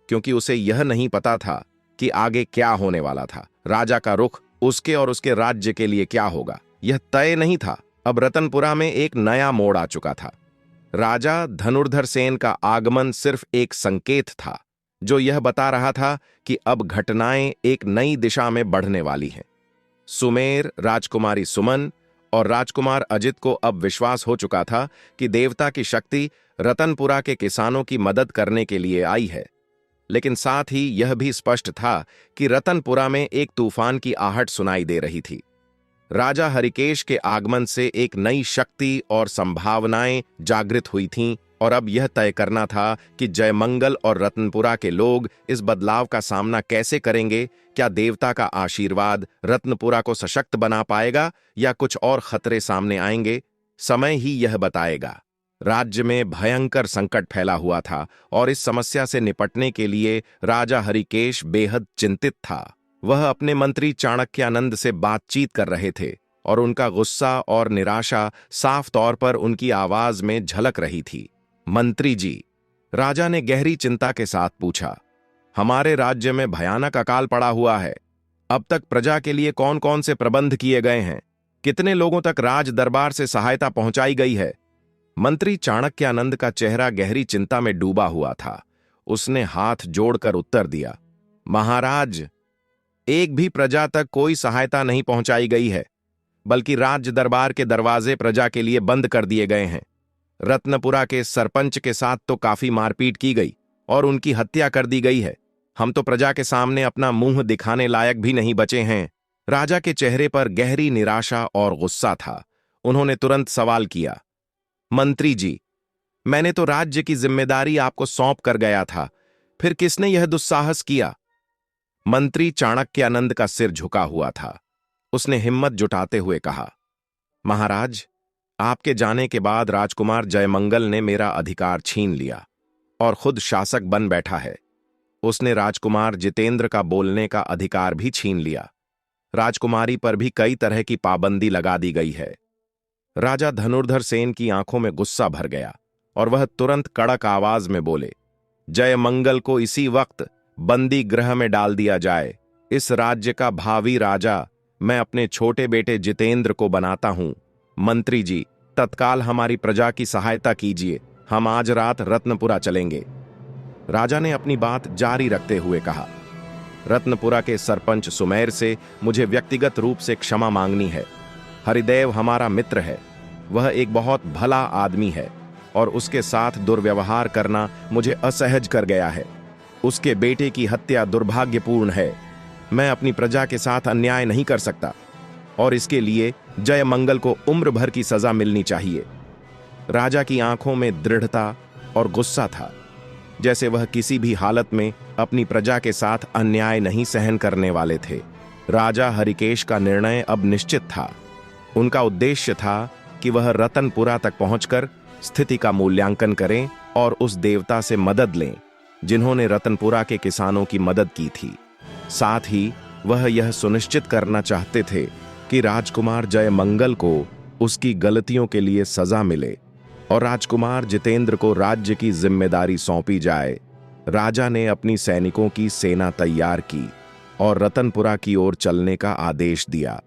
क्योंकि उसे यह नहीं पता था कि आगे क्या होने वाला था। राजा का रुख उसके और उसके राज्य के लिए क्या होगा, यह तय नहीं था। अब रतनपुरा में एक नया मोड़ आ चुका था। राजा धनुर्धर सेन का आगमन सिर्फ एक संकेत था, जो यह बता रहा था कि अब घटनाएं एक नई दिशा में बढ़ने वाली हैं। सुमेर, राजकुमारी सुमन और राजकुमार अजित को अब विश्वास हो चुका था कि देवता की शक्ति रतनपुरा के किसानों की मदद करने के लिए आई है, लेकिन साथ ही यह भी स्पष्ट था कि रतनपुरा में एक तूफान की आहट सुनाई दे रही थी। राजा हरिकेश के आगमन से एक नई शक्ति और संभावनाएं जागृत हुई थीं, और अब यह तय करना था कि जयमंगल और रत्नपुरा के लोग इस बदलाव का सामना कैसे करेंगे। क्या देवता का आशीर्वाद रत्नपुरा को सशक्त बना पाएगा या कुछ और खतरे सामने आएंगे? समय ही यह बताएगा। राज्य में भयंकर संकट फैला हुआ था और इस समस्या से निपटने के लिए राजा हरिकेश बेहद चिंतित था। वह अपने मंत्री चाणक्यानंद से बातचीत कर रहे थे और उनका गुस्सा और निराशा साफ तौर पर उनकी आवाज में झलक रही थी। मंत्री जी, राजा ने गहरी चिंता के साथ पूछा, हमारे राज्य में भयानक अकाल पड़ा हुआ है। अब तक प्रजा के लिए कौन कौन से प्रबंध किए गए हैं? कितने लोगों तक राज दरबार से सहायता पहुंचाई गई है? मंत्री चाणक्यानंद का चेहरा गहरी चिंता में डूबा हुआ था। उसने हाथ जोड़कर उत्तर दिया, महाराज, एक भी प्रजा तक कोई सहायता नहीं पहुंचाई गई है, बल्कि राज दरबार के दरवाजे प्रजा के लिए बंद कर दिए गए हैं। रत्नपुरा के सरपंच के साथ तो काफी मारपीट की गई और उनकी हत्या कर दी गई है। हम तो प्रजा के सामने अपना मुंह दिखाने लायक भी नहीं बचे हैं। राजा के चेहरे पर गहरी निराशा और गुस्सा था। उन्होंने तुरंत सवाल किया, मंत्री जी, मैंने तो राज्य की जिम्मेदारी आपको सौंप कर गया था, फिर किसने यह दुस्साहस किया? मंत्री चाणक्यानंद का सिर झुका हुआ था। उसने हिम्मत जुटाते हुए कहा, महाराज, आपके जाने के बाद राजकुमार जयमंगल ने मेरा अधिकार छीन लिया और खुद शासक बन बैठा है। उसने राजकुमार जितेंद्र का बोलने का अधिकार भी छीन लिया। राजकुमारी पर भी कई तरह की पाबंदी लगा दी गई है। राजा धनुर्धर सेन की आंखों में गुस्सा भर गया और वह तुरंत कड़क आवाज में बोले, जयमंगल को इसी वक्त बंदी गृह में डाल दिया जाए। इस राज्य का भावी राजा मैं अपने छोटे बेटे जितेंद्र को बनाता हूं। मंत्री जी, तत्काल हमारी प्रजा की सहायता कीजिए। हम आज रात रत्नपुरा चलेंगे। राजा ने अपनी बात जारी रखते हुए कहा, रत्नपुरा के सरपंच सुमेर से मुझे व्यक्तिगत रूप से क्षमा मांगनी है। हरिदेव हमारा मित्र है। वह एक बहुत भला आदमी है और उसके साथ दुर्व्यवहार करना मुझे असहज कर गया है। उसके बेटे की हत्या दुर्भाग्यपूर्ण है। मैं अपनी प्रजा के साथ अन्याय नहीं कर सकता और इसके लिए जयमंगल को उम्र भर की सजा मिलनी चाहिए। राजा की आंखों में दृढ़ता और गुस्सा था, जैसे वह किसी भी हालत में अपनी प्रजा के साथ अन्याय नहीं सहन करने वाले थे। राजा हरिकेश का निर्णय अब निश्चित था। उनका उद्देश्य था कि वह रतनपुरा तक पहुंचकर स्थिति का मूल्यांकन करें और उस देवता से मदद लें जिन्होंने रतनपुरा के किसानों की मदद की थी। साथ ही वह यह सुनिश्चित करना चाहते थे कि राजकुमार जयमंगल को उसकी गलतियों के लिए सजा मिले और राजकुमार जितेंद्र को राज्य की जिम्मेदारी सौंपी जाए। राजा ने अपनी सैनिकों की सेना तैयार की और रतनपुरा की ओर चलने का आदेश दिया।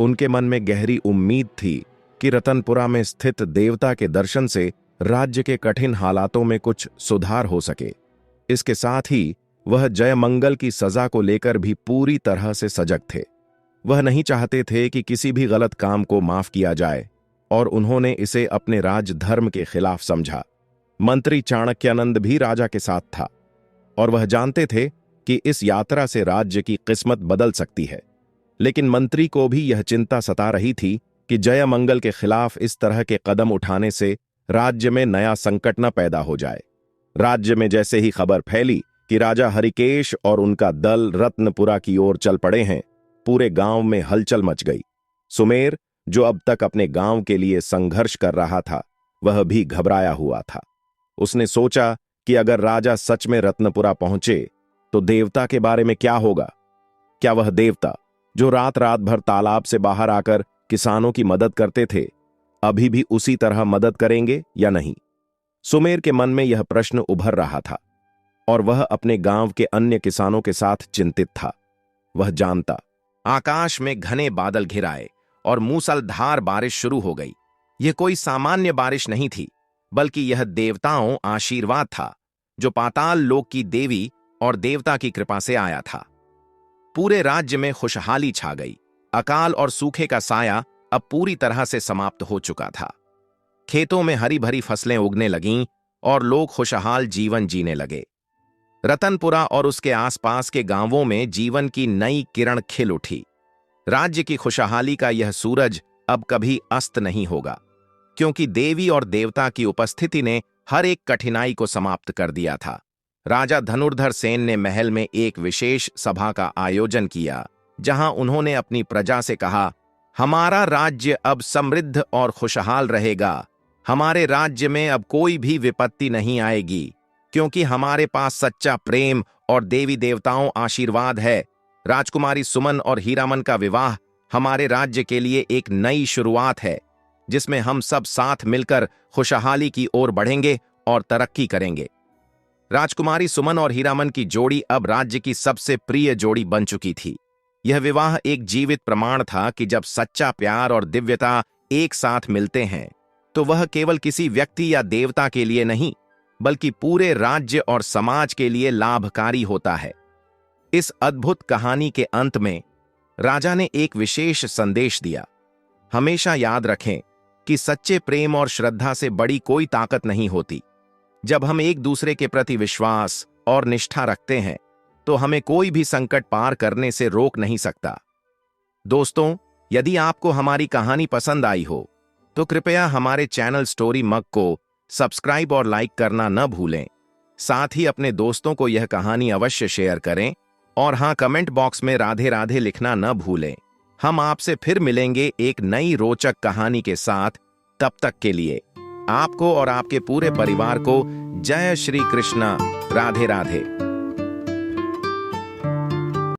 उनके मन में गहरी उम्मीद थी कि रतनपुरा में स्थित देवता के दर्शन से राज्य के कठिन हालातों में कुछ सुधार हो सके। इसके साथ ही वह जयमंगल की सजा को लेकर भी पूरी तरह से सजग थे। वह नहीं चाहते थे कि किसी भी गलत काम को माफ किया जाए और उन्होंने इसे अपने राजधर्म के खिलाफ समझा। मंत्री चाणक्यानंद भी राजा के साथ था और वह जानते थे कि इस यात्रा से राज्य की किस्मत बदल सकती है। लेकिन मंत्री को भी यह चिंता सता रही थी कि जयमंगल के खिलाफ इस तरह के कदम उठाने से राज्य में नया संकट न पैदा हो जाए। राज्य में जैसे ही खबर फैली कि राजा हरिकेश और उनका दल रत्नपुरा की ओर चल पड़े हैं, पूरे गांव में हलचल मच गई। सुमेर, जो अब तक अपने गांव के लिए संघर्ष कर रहा था, वह भी घबराया हुआ था। उसने सोचा कि अगर राजा सच में रत्नपुरा पहुंचे तो देवता के बारे में क्या होगा। क्या वह देवता जो रात रात भर तालाब से बाहर आकर किसानों की मदद करते थे, अभी भी उसी तरह मदद करेंगे या नहीं? सुमेर के मन में यह प्रश्न उभर रहा था और वह अपने गांव के अन्य किसानों के साथ चिंतित था। वह जानता, आकाश में घने बादल घिराए और मूसलधार बारिश शुरू हो गई। यह कोई सामान्य बारिश नहीं थी, बल्कि यह देवताओं आशीर्वाद था जो पाताल लोक की देवी और देवता की कृपा से आया था। पूरे राज्य में खुशहाली छा गई। अकाल और सूखे का साया अब पूरी तरह से समाप्त हो चुका था। खेतों में हरी भरी फसलें उगने लगीं और लोग खुशहाल जीवन जीने लगे। रतनपुरा और उसके आसपास के गांवों में जीवन की नई किरण खिल उठी। राज्य की खुशहाली का यह सूरज अब कभी अस्त नहीं होगा, क्योंकि देवी और देवता की उपस्थिति ने हर एक कठिनाई को समाप्त कर दिया था। राजा धनुर्धर सेन ने महल में एक विशेष सभा का आयोजन किया, जहां उन्होंने अपनी प्रजा से कहा, हमारा राज्य अब समृद्ध और खुशहाल रहेगा। हमारे राज्य में अब कोई भी विपत्ति नहीं आएगी, क्योंकि हमारे पास सच्चा प्रेम और देवी देवताओं आशीर्वाद है। राजकुमारी सुमन और हीरामन का विवाह हमारे राज्य के लिए एक नई शुरुआत है, जिसमें हम सब साथ मिलकर खुशहाली की ओर बढ़ेंगे और तरक्की करेंगे। राजकुमारी सुमन और हीरामन की जोड़ी अब राज्य की सबसे प्रिय जोड़ी बन चुकी थी। यह विवाह एक जीवित प्रमाण था कि जब सच्चा प्यार और दिव्यता एक साथ मिलते हैं, तो वह केवल किसी व्यक्ति या देवता के लिए नहीं, बल्कि पूरे राज्य और समाज के लिए लाभकारी होता है। इस अद्भुत कहानी के अंत में राजा ने एक विशेष संदेश दिया। हमेशा याद रखें कि सच्चे प्रेम और श्रद्धा से बड़ी कोई ताकत नहीं होती। जब हम एक दूसरे के प्रति विश्वास और निष्ठा रखते हैं, तो हमें कोई भी संकट पार करने से रोक नहीं सकता। दोस्तों, यदि आपको हमारी कहानी पसंद आई हो, तो कृपया हमारे चैनल स्टोरी मग को सब्सक्राइब और लाइक करना न भूलें। साथ ही अपने दोस्तों को यह कहानी अवश्य शेयर करें और हाँ, कमेंट बॉक्स में राधे राधे लिखना न भूलें। हम आपसे फिर मिलेंगे एक नई रोचक कहानी के साथ। तब तक के लिए आपको और आपके पूरे परिवार को जय श्री कृष्णा। राधे राधे।